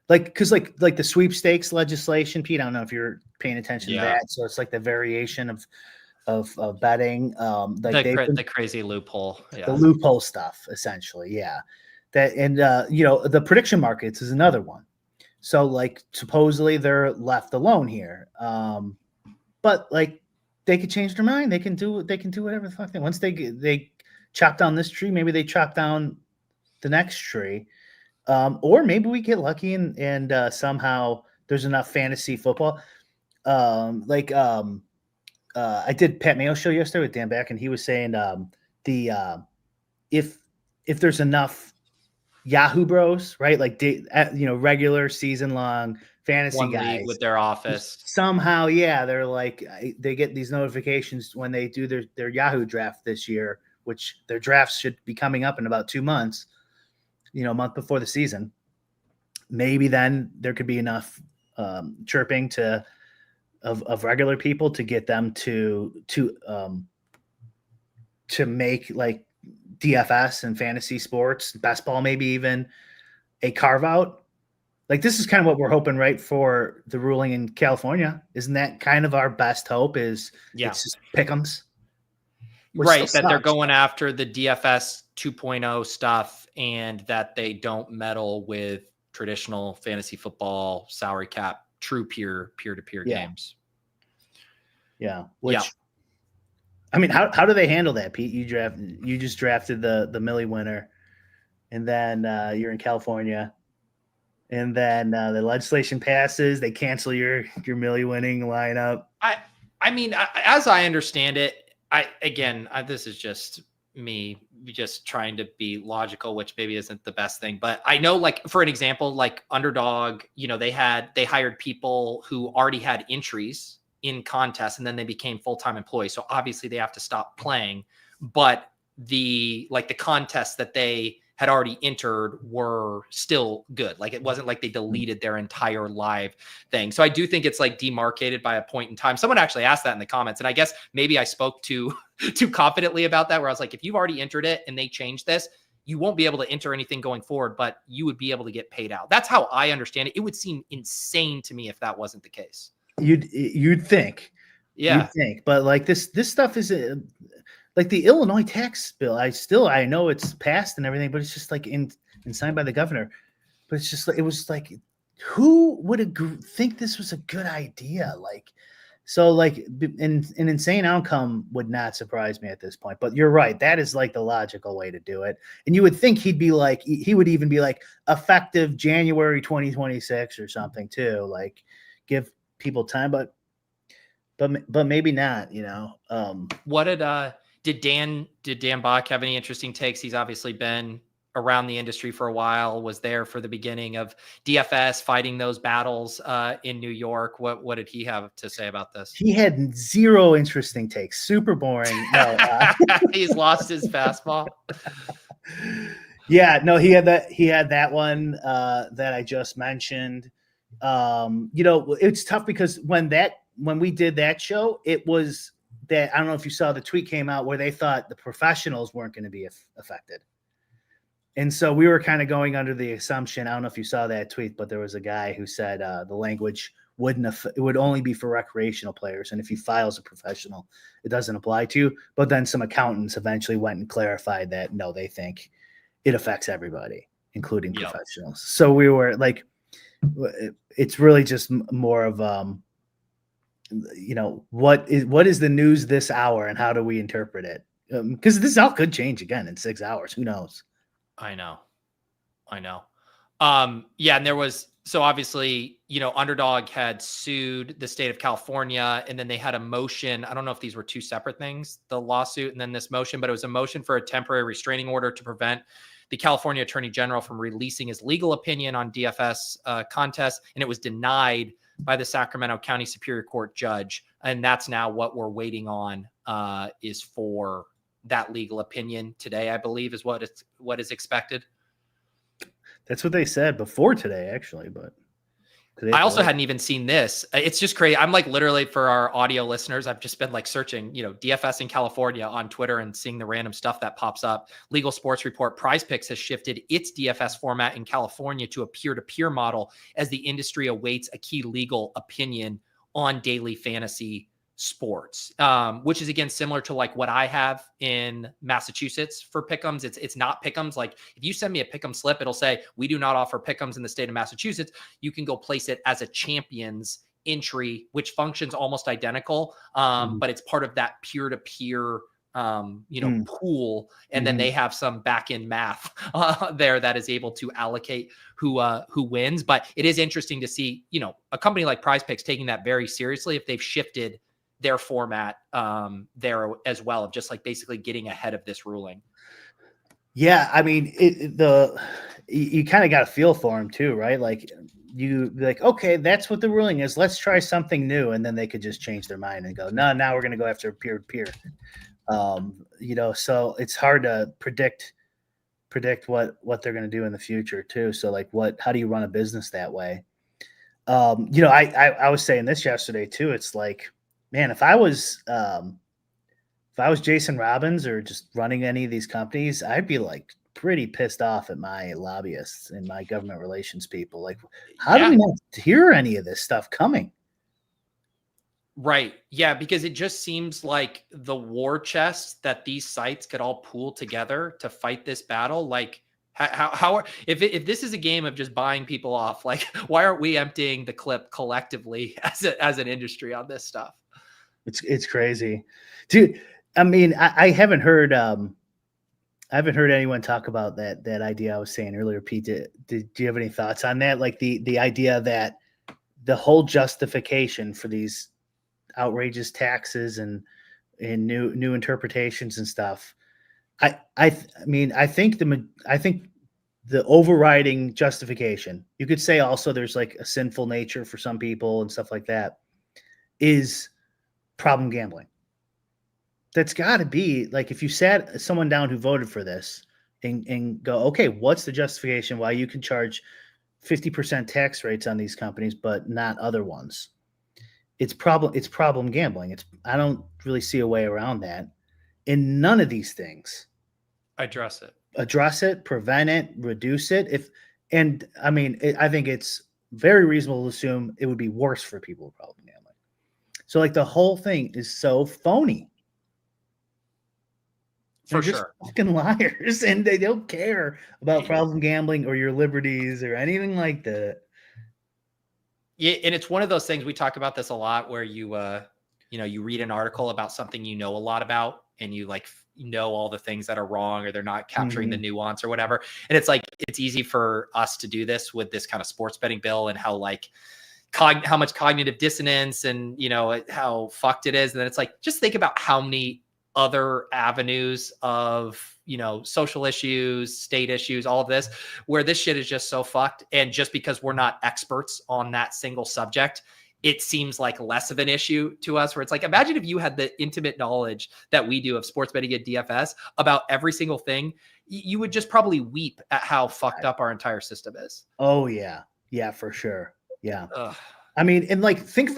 because the sweepstakes legislation, Pete, I don't know if you're paying attention to that. So it's like the variation of betting, the crazy loophole, the loophole stuff, essentially. Yeah. That, and the prediction markets is another one. So like supposedly they're left alone here. But like they could change their mind. They can do whatever the fuck they want. Once they chop down this tree, maybe they chop down the next tree. Or maybe we get lucky and somehow there's enough fantasy football. I did Pat Mayo's show yesterday with Dan Beck, and he was saying if there's enough Yahoo Bros, right? Like regular season long fantasy guys with their office somehow, they're like they get these notifications when they do their Yahoo draft this year, which their drafts should be coming up in about 2 months. A month before the season, maybe then there could be enough chirping of regular people to get them to make like DFS and fantasy sports, best ball, maybe even a carve out. Like this is kind of what we're hoping, right, for the ruling in California. Isn't that kind of our best hope? It's just pick'ems, right? That they're going after the DFS 2.0 stuff, and that they don't meddle with traditional fantasy football salary cap, true peer-to-peer games. Yeah. I mean, how do they handle that, Pete? You just drafted the Millie winner, and then you're in California. And then the legislation passes. They cancel your Millie winning lineup. I mean, as I understand it, this is just me just trying to be logical, which maybe isn't the best thing. But I know, like, for an example, like Underdog, they hired people who already had entries in contests, and then they became full-time employees. So obviously they have to stop playing. But the contests that they had already entered were still good. Like, it wasn't like they deleted their entire live thing. So I do think it's like demarcated by a point in time. Someone actually asked that in the comments, and I guess maybe I spoke too confidently about that, where I was like, if you've already entered it and they change this, you won't be able to enter anything going forward, but you would be able to get paid out. That's how I understand it. It would seem insane to me if that wasn't the case. You'd think. Yeah. But like this stuff is like the Illinois tax bill. I know it's passed and everything, but it's just like signed by the governor. But it's just like, it was like, who would think this was a good idea? Like, so like an insane outcome would not surprise me at this point. But you're right. That is like the logical way to do it. And you would think he would even be like effective January 2026 or something too. Like, give people time, but maybe not. What did Dan Bach have any interesting takes? He's obviously been around the industry for a while, was there for the beginning of DFS, fighting those battles in New York. What did he have to say about this? He had zero interesting takes. Super boring. No, he's lost his fastball. Yeah, no, he had that one that I just mentioned. It's tough because when we did that show, it was that, I don't know if you saw the tweet came out where they thought the professionals weren't going to be affected. And so we were kind of going under the assumption, I don't know if you saw that tweet, but there was a guy who said the language it would only be for recreational players. And if he files a professional, it doesn't apply to you. But then some accountants eventually went and clarified that, no, they think it affects everybody, including professionals. So we were like, it's really just more of, what is the news this hour and how do we interpret it? Because this all could change again in 6 hours. Who knows? I know. Yeah. And there was, so obviously, Underdog had sued the state of California, and then they had a motion. I don't know if these were two separate things, the lawsuit and then this motion, but it was a motion for a temporary restraining order to prevent the California Attorney General from releasing his legal opinion on DFS contests. And it was denied by the Sacramento County Superior Court judge. And that's now what we're waiting on is for that legal opinion today, I believe, is what is expected. That's what they said before today, actually, but I also hadn't even seen this. It's just crazy. I'm like, literally, for our audio listeners, I've just been like searching, DFS in California on Twitter and seeing the random stuff that pops up. Legal Sports Report, Prize Picks has shifted its DFS format in California to a peer-to-peer model as the industry awaits a key legal opinion on daily fantasy sports, which is again similar to like what I have in Massachusetts for pick'ems. It's not pick'ems. Like, if you send me a pick'em slip, it'll say we do not offer pick'ems in the state of Massachusetts. You can go place it as a champions entry, which functions almost identical, but it's part of that peer-to-peer pool, and then they have some back-end math there that is able to allocate who wins. But it is interesting to see, a company like Prize Picks taking that very seriously if they've shifted their format there as well, of just like basically getting ahead of this ruling. Yeah, I mean, you kind of got a feel for them too, right? Like, okay, that's what the ruling is. Let's try something new, and then they could just change their mind and go, no, now we're going to go after peer-to-peer. So it's hard to predict what they're going to do in the future too. So like, how do you run a business that way? I was saying this yesterday too. It's like, man, if I was if I was Jason Robbins or just running any of these companies, I'd be like pretty pissed off at my lobbyists and my government relations people. Like, how do we not hear any of this stuff coming? Right. Yeah, because it just seems like the war chest that these sites could all pool together to fight this battle. Like, if this is a game of just buying people off, like, why aren't we emptying the clip collectively as an industry on this stuff? It's crazy, dude. I mean, I haven't heard anyone talk about that idea I was saying earlier. Pete, do you have any thoughts on that? Like the idea that the whole justification for these outrageous taxes and new interpretations and stuff. I think the overriding justification, you could say also there's like a sinful nature for some people and stuff like that, is problem gambling. That's got to be like, if you sat someone down who voted for this and go, okay, what's the justification why you can charge 50% tax rates on these companies but not other ones? It's problem gambling. I don't really see a way around that. And none of these things address it, prevent it, reduce it. I think it's very reasonable to assume it would be worse for people with problem gambling. So like the whole thing is so phony. They're just fucking liars, and they don't care about problem gambling or your liberties or anything like that. Yeah, and it's one of those things, we talk about this a lot, where you read an article about something you know a lot about, and you know all the things that are wrong, or they're not capturing the nuance or whatever. And it's like, it's easy for us to do this with this kind of sports betting bill and how how much cognitive dissonance and how fucked it is. And then it's like, just think about how many other avenues of social issues, state issues, all of this, where this shit is just so fucked. And just because we're not experts on that single subject, it seems like less of an issue to us, where it's like, imagine if you had the intimate knowledge that we do of sports betting at DFS about every single thing. You would just probably weep at how fucked up our entire system is. Oh yeah. Yeah, for sure. Yeah. Ugh. I mean, and think of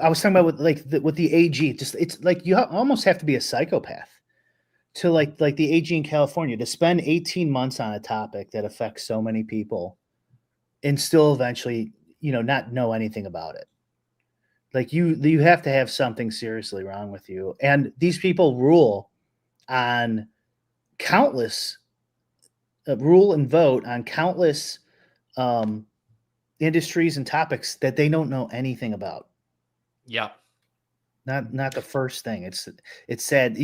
I was talking about with the AG, it's like you almost have to be a psychopath to like the AG in California to spend 18 months on a topic that affects so many people and still eventually, not know anything about it. Like you have to have something seriously wrong with you. And these people rule and vote on countless industries and topics that they don't know anything about. Yeah. Not the first thing. It's sad.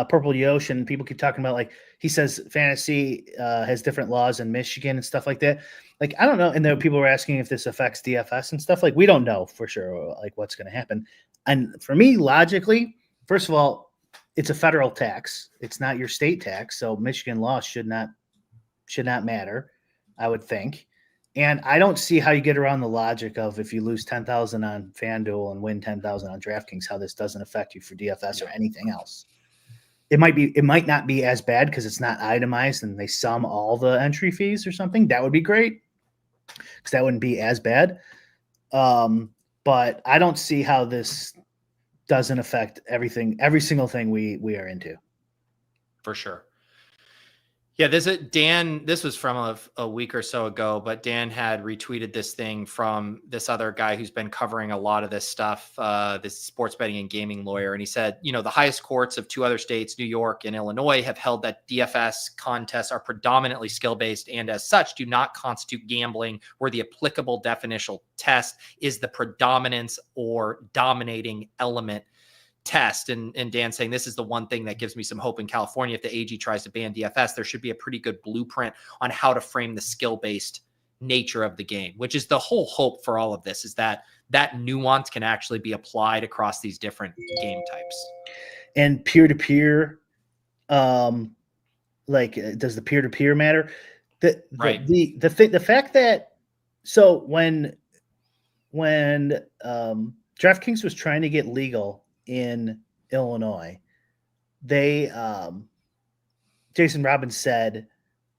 Purple Yosh, people keep talking about, like, he says fantasy has different laws in Michigan and stuff like that. Like, I don't know. And then people were asking if this affects DFS and stuff. Like, we don't know for sure, like, what's going to happen. And for me, logically, first of all, it's a federal tax. It's not your state tax. So Michigan law should not matter, I would think. And I don't see how you get around the logic of, if you lose 10,000 on FanDuel and win 10,000 on DraftKings, how this doesn't affect you for DFS or anything else. It might not be as bad because it's not itemized and they sum all the entry fees or something. That would be great, because that wouldn't be as bad. But I don't see how this doesn't affect every single thing we are into. For sure. Yeah, this was from a week or so ago, but Dan had retweeted this thing from this other guy who's been covering a lot of this stuff, this sports betting and gaming lawyer. And he said, the highest courts of two other states, New York and Illinois, have held that DFS contests are predominantly skill-based and as such do not constitute gambling, where the applicable definitional test is the predominance or dominating element test. And Dan saying, this is the one thing that gives me some hope in California. If the AG tries to ban DFS, there should be a pretty good blueprint on how to frame the skill-based nature of the game, which is the whole hope for all of this, is that nuance can actually be applied across these different game types. And peer-to-peer, does the peer-to-peer matter? The fact that, so when DraftKings was trying to get legal in Illinois, Jason Robbins said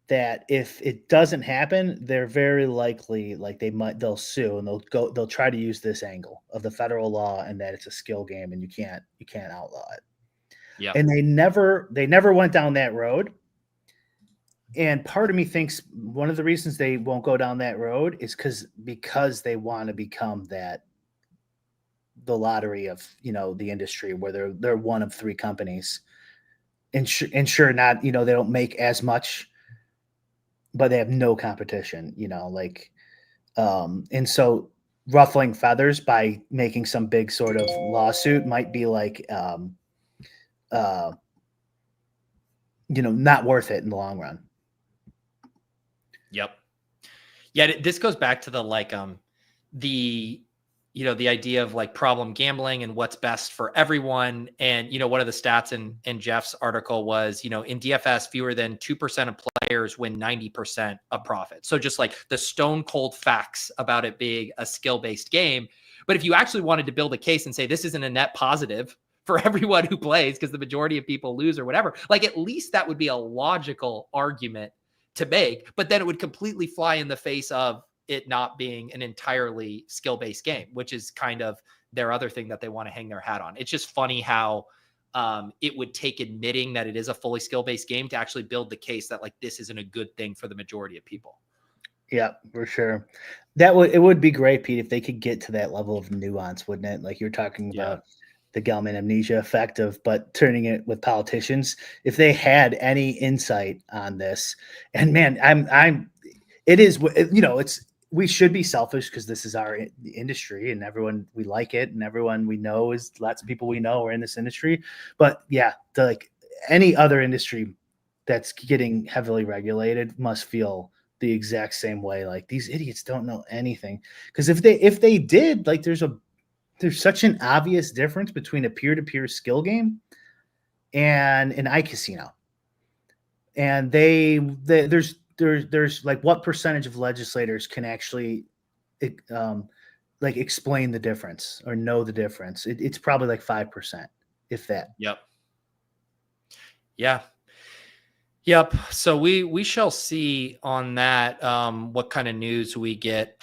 that if it doesn't happen, they're very likely like they'll sue and they'll try to use this angle of the federal law and that it's a skill game and you can't outlaw it. Yeah. And they never went down that road. And part of me thinks one of the reasons they won't go down that road is because they want to become the lottery of, the industry where they're one of three companies. And sure, not, they don't make as much, but they have no competition, and so ruffling feathers by making some big sort of lawsuit might be like, not worth it in the long run. Yep. Yeah. This goes back to the the idea of like problem gambling and what's best for everyone. And, one of the stats in Jeff's article was, in DFS, fewer than 2% of players win 90% of profit. So just like the stone cold facts about it being a skill-based game. But if you actually wanted to build a case and say, this isn't a net positive for everyone who plays because the majority of people lose or whatever, like at least that would be a logical argument to make, but then it would completely fly in the face of it not being an entirely skill-based game, which is kind of their other thing that they want to hang their hat on. It's just funny how it would take admitting that it is a fully skill-based game to actually build the case that like this isn't a good thing for the majority of people. Yeah, for sure. It would be great, Pete, if they could get to that level of nuance, wouldn't it? Like you're talking about the Gelman amnesia effect but turning it with politicians. If they had any insight on this, and man, we should be selfish because this is our industry and everyone, we like it and everyone we know is lots of people we know are in this industry. But yeah, like any other industry that's getting heavily regulated must feel the exact same way. Like these idiots don't know anything. Because if they did, like there's such an obvious difference between a peer-to-peer skill game and an iCasino. And there's like what percentage of legislators can actually like explain the difference or know the difference? It's probably like 5%, if that. Yep. Yeah. Yep. So we shall see on that what kind of news we get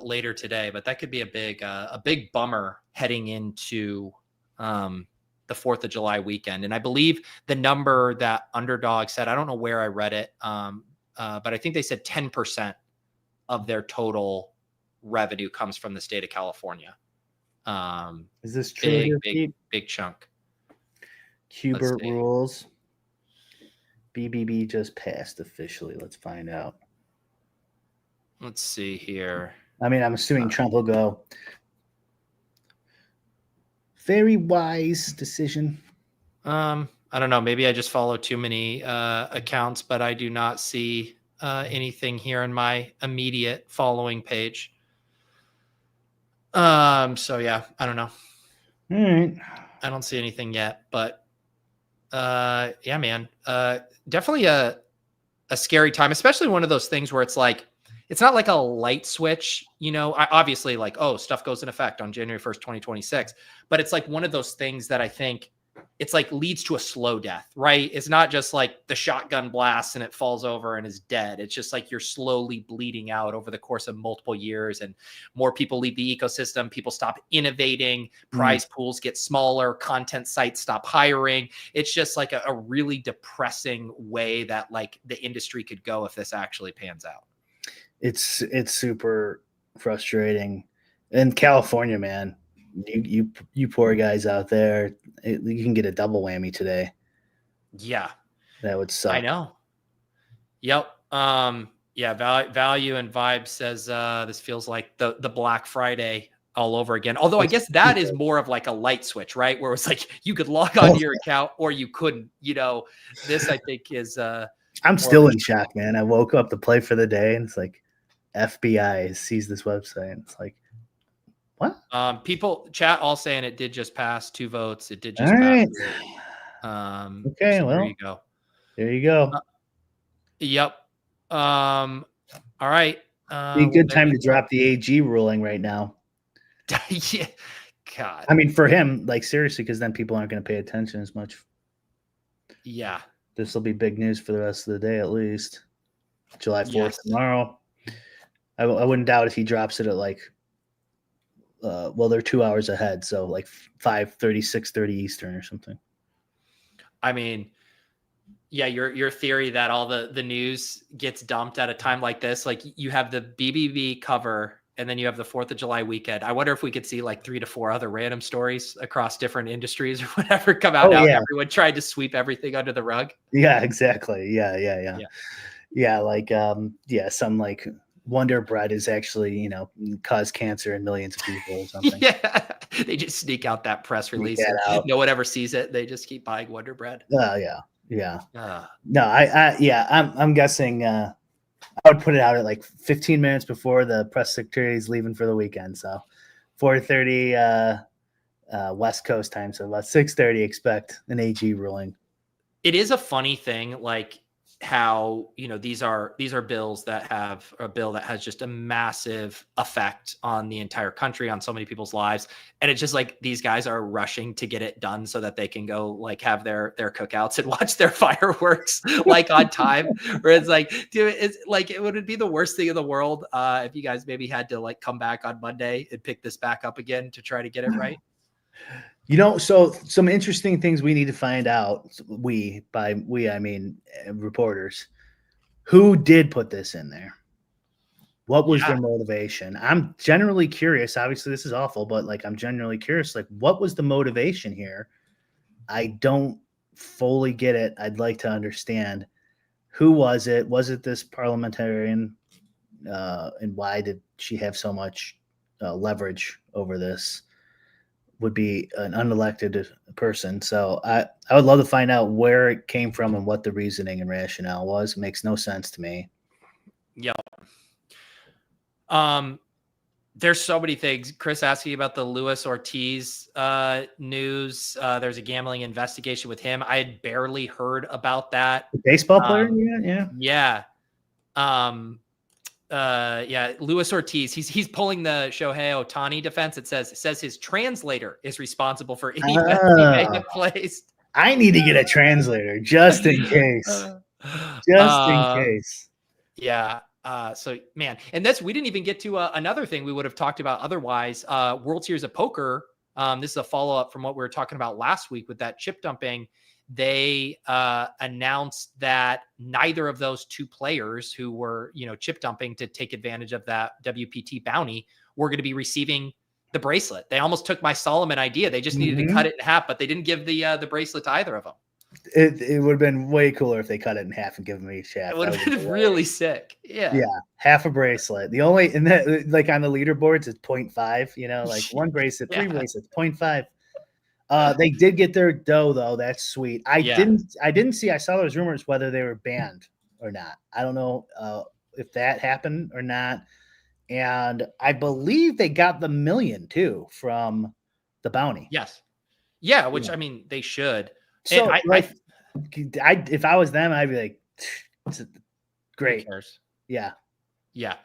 later today, but that could be a big bummer heading into the 4th of July weekend. And I believe the number that Underdog said, I don't know where I read it, but I think they said 10% of their total revenue comes from the state of California. Is this true? Big chunk. Hubert rules. BBB just passed officially. Let's find out. Let's see here. I mean, I'm assuming Trump will go. Very wise decision. I don't know. Maybe I just follow too many accounts, but I do not see anything here in my immediate following page. So yeah, I don't know. All right. I don't see anything yet, but yeah, man. Definitely a scary time, especially one of those things where it's like, it's not like a light switch, obviously like, oh, stuff goes in effect on January 1st, 2026, but it's like one of those things that I think it's like leads to a slow death, right? It's not just like the shotgun blasts and it falls over and is dead. It's just like you're slowly bleeding out over the course of multiple years and more people leave the ecosystem. People stop innovating, prize pools get smaller, content sites stop hiring. It's just like a really depressing way that like the industry could go if this actually pans out. It's super frustrating. In California, man, you poor guys out there, you can get a double whammy today. Yeah, that would suck. I know. Yep. Yeah. Value and Vibe says this feels like the Black Friday all over again. Although I guess that is more of like a light switch, right? Where it's like you could log onto your account or you couldn't. This I think is. I'm still in shock, man. I woke up to play for the day, and it's like FBI sees this website, and it's like. What? People chat all saying it did just pass 2 votes. It did just pass. Okay, so well, there you go. There you go. Yep. All right. Be a good time to drop the AG ruling right now. Yeah. God. I mean, for him, like seriously, because then people aren't going to pay attention as much. Yeah. This will be big news for the rest of the day, at least. July 4th Yes. tomorrow. I wouldn't doubt if he drops it at like, well, they're 2 hours ahead, so like 5:30, 6:30 Eastern or something. I mean, yeah, your theory that all the news gets dumped at a time like this, like you have the BBB cover and then you have the 4th of July weekend. I wonder if we could see like 3 to 4 other random stories across different industries or whatever come out now. Yeah. Everyone tried to sweep everything under the rug. Yeah, exactly. Yeah. Like, some like Wonder Bread is actually, cause cancer in millions of people or something. Yeah. They just sneak out that press release and no one ever sees it. They just keep buying Wonder Bread. Yeah. No, I'm guessing I would put it out at like 15 minutes before the press secretary is leaving for the weekend. So 4:30 West Coast time. So about 6:30, expect an AG ruling. It is a funny thing, like how, these are bills that have a bill that has just a massive effect on the entire country, on so many people's lives. And it's just like these guys are rushing to get it done so that they can go like have their cookouts and watch their fireworks like on time. Where it's like, dude, it's like it would be the worst thing in the world if you guys maybe had to like come back on Monday and pick this back up again to try to get it right. So some interesting things we need to find out. By we, I mean reporters. Who did put this in there? What was their motivation? I'm generally curious. Obviously, this is awful, but like I'm generally curious. Like, what was the motivation here? I don't fully get it. I'd like to understand. Who was it? Was it this parliamentarian? And why did she have so much leverage over this? Would be an unelected person. So I would love to find out where it came from and what the reasoning and rationale was. It makes no sense to me. Yep. There's so many things. Chris asking about the Luis Ortiz news. There's a gambling investigation with him. I had barely heard about that. The baseball player? Yeah. Luis Ortiz. He's pulling the Shohei Ohtani defense. It says his translator is responsible for any bets he may have placed. I need to get a translator just in case. Just in case. Yeah. So man, and we didn't even get to another thing we would have talked about otherwise. World Series of Poker. This is a follow-up from what we were talking about last week with that chip dumping. They announced that neither of those two players who were, chip dumping to take advantage of that WPT bounty were going to be receiving the bracelet. They almost took my Solomon idea. They just needed to cut it in half, but they didn't give the bracelet to either of them. It would have been way cooler if they cut it in half and give them each half. It would have been really sick. Yeah. Yeah. Half a bracelet. The only, and that like on the leaderboards, it's 0.5, like one bracelet, 3 bracelets, 0.5. They did get their dough though. That's sweet. I didn't see, I saw those rumors whether they were banned or not. I don't know if that happened or not. And I believe they got the $1 million too from the bounty. Yes. Yeah. Which I mean, they should. So if I was them, I'd be like, great. Yeah.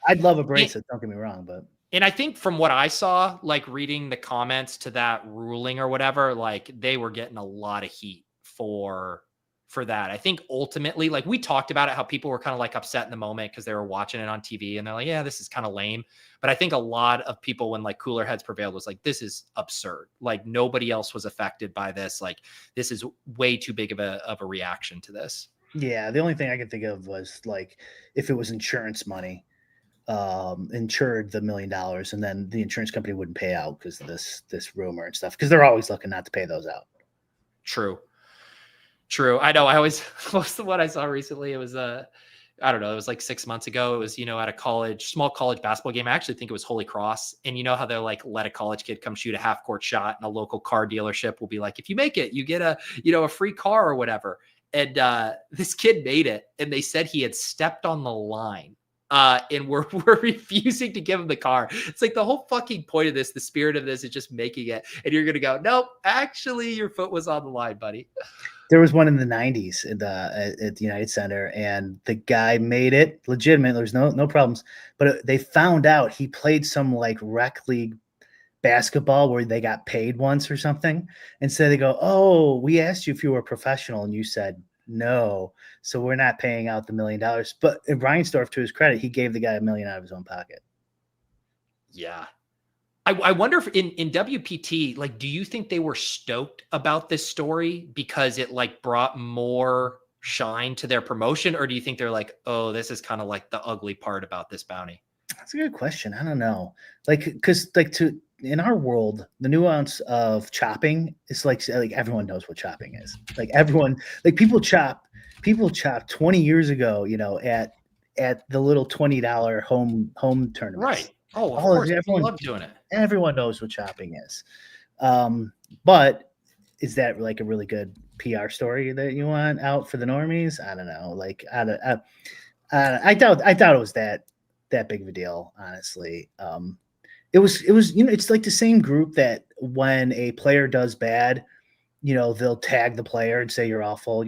I'd love a bracelet. Don't get me wrong, but. And I think from what I saw, like reading the comments to that ruling or whatever, like they were getting a lot of heat for that. I think ultimately, like we talked about it, how people were kind of like upset in the moment because they were watching it on TV and they're like, yeah, this is kind of lame. But I think a lot of people, when like cooler heads prevailed, was like, this is absurd. Like nobody else was affected by this. Like this is way too big of a reaction to this. Yeah. The only thing I could think of was like, if it was insurance money, insured the $1 million and then the insurance company wouldn't pay out because of this rumor and stuff. Cause they're always looking not to pay those out. True. I know. Most of what I saw recently, it was I don't know, it was like 6 months ago. It was, at a small college basketball game. I actually think it was Holy Cross. And you know how they're like, let a college kid come shoot a half court shot and a local car dealership will be like, if you make it, you get a free car or whatever. And this kid made it. And they said he had stepped on the line. And we're refusing to give him the car. It's like the whole fucking point of this, the spirit of this is just making it. And you're going to go, nope, actually your foot was on the line, buddy. There was one in the 90s at the United Center, and the guy made it legitimate. There's no problems, but they found out he played some like rec league basketball where they got paid once or something. And so they go, oh, we asked you if you were a professional, and you said No. So we're not paying out the $1 million. But Reinsdorf, to his credit, he gave the guy $1 million out of his own pocket. Yeah. I wonder if in WPT, like, do you think they were stoked about this story because it like brought more shine to their promotion? Or do you think they're like, oh, this is kind of like the ugly part about this bounty? That's a good question. I don't know. Like, because in our world, the nuance of chopping is like everyone knows what chopping is. Like everyone, like people chop 20 years ago, at the little $20 home tournaments. Right. Oh, of course. Everyone loves doing it. Everyone knows what chopping is. But is that like a really good PR story that you want out for the normies? I don't know. Like, I doubt it was that big of a deal, honestly. It was, it's like the same group that when a player does bad, they'll tag the player and say you're awful,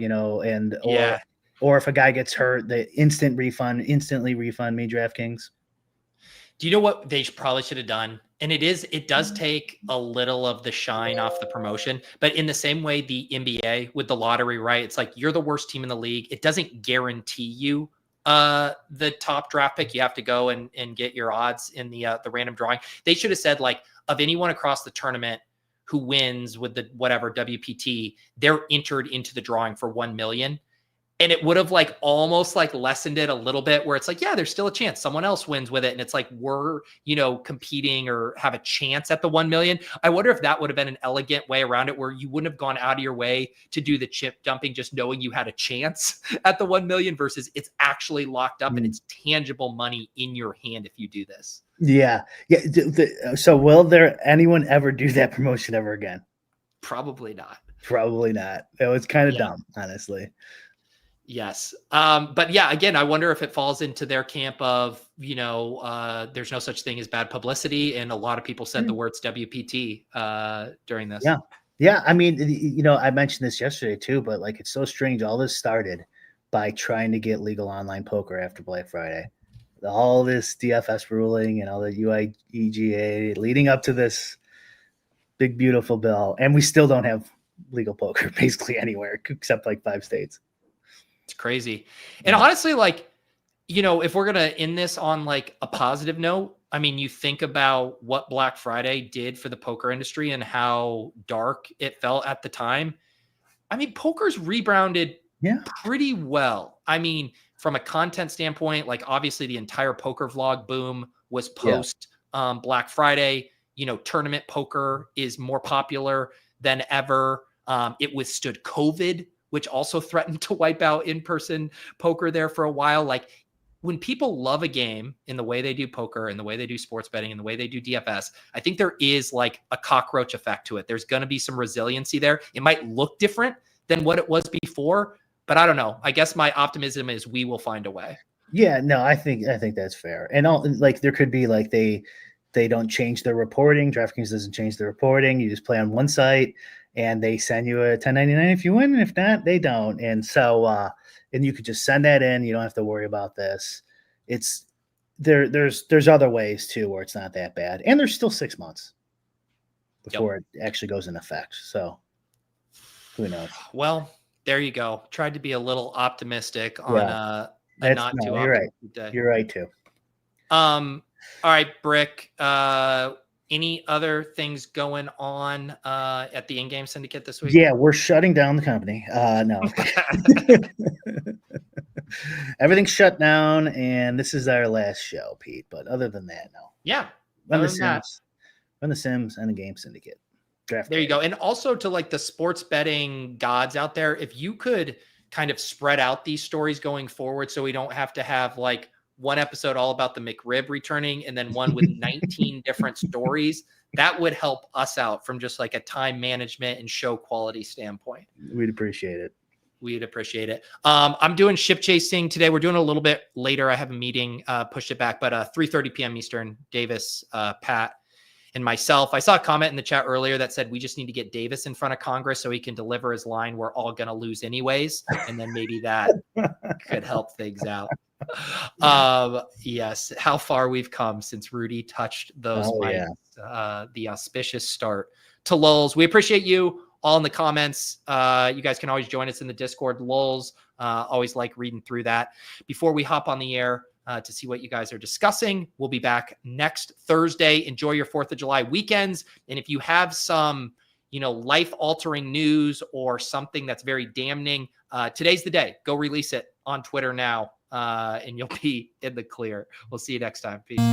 or if a guy gets hurt, they instantly refund me DraftKings. Do you know what they probably should have done? And it does take a little of the shine off the promotion, but in the same way, the NBA with the lottery, right? It's like, you're the worst team in the league. It doesn't guarantee you the top draft pick. You have to go and get your odds in the random drawing. They should have said, like, of anyone across the tournament who wins with the whatever WPT, they're entered into the drawing for 1 million. And it would have like almost like lessened it a little bit, where it's like, yeah, there's still a chance someone else wins with it. And it's like, we're, competing or have a chance at the 1 million. I wonder if that would have been an elegant way around it, where you wouldn't have gone out of your way to do the chip dumping, just knowing you had a chance at the 1 million versus it's actually locked up and it's tangible money in your hand if you do this. Yeah. Yeah. So will anyone ever do that promotion ever again? Probably not. It was kind of dumb, honestly. Yes. But yeah, again, I wonder if it falls into their camp of, there's no such thing as bad publicity. And a lot of people said the words WPT during this. Yeah. Yeah. I mean, I mentioned this yesterday too, but like, it's so strange. All this started by trying to get legal online poker after Black Friday. All this DFS ruling and all the UIEGA leading up to this big, beautiful bill. And we still don't have legal poker basically anywhere except like 5 states. It's crazy. And honestly, like, if we're going to end this on like a positive note, I mean, you think about what Black Friday did for the poker industry and how dark it felt at the time. I mean, poker's rebounded pretty well. I mean, from a content standpoint, like obviously the entire poker vlog boom was post Black Friday. Tournament poker is more popular than ever. It withstood COVID, which also threatened to wipe out in-person poker there for a while. Like, when people love a game in the way they do poker and the way they do sports betting and the way they do DFS, I think there is like a cockroach effect to it. There's going to be some resiliency there. It might look different than what it was before, but I don't know. I guess my optimism is we will find a way. Yeah, no, I think that's fair. And there could be like they don't change their reporting. DraftKings doesn't change the reporting. You just play on one site and they send you a 1099 if you win. And if not, they don't. And so, and you could just send that in. You don't have to worry about this. It's there's other ways too, where it's not that bad. And there's still 6 months before it actually goes in effect. So who knows? Well, there you go. Tried to be a little optimistic on a not too optimistic day. You're right too. All right, Bric. Any other things going on at the in-game syndicate this week? Yeah, we're shutting down the company. No. Everything's shut down, and this is our last show, Pete. But other than that, no. Yeah. Run the Sims, and the Game Syndicate. There you go. And also to like the sports betting gods out there, if you could kind of spread out these stories going forward so we don't have to have like one episode all about the McRib returning and then one with 19 different stories, that would help us out from just like a time management and show quality standpoint. We'd appreciate it. I'm doing ship chasing today. We're doing a little bit later. I have a meeting, pushed it back, but 3:30 p.m. Eastern, Davis, Pat, and myself. I saw a comment in the chat earlier that said we just need to get Davis in front of Congress so he can deliver his line, "We're all going to lose anyways." And then maybe that could help things out. Yes, how far we've come since Rudy touched those mics. The auspicious start to lulls. We appreciate you all in the comments. You guys can always join us in the Discord. Lulz, always like reading through that. Before we hop on the air to see what you guys are discussing, we'll be back next Thursday. Enjoy your 4th of July weekends. And if you have some, life-altering news or something that's very damning, today's the day. Go release it on Twitter now, and you'll be in the clear. We'll see you next time. Peace.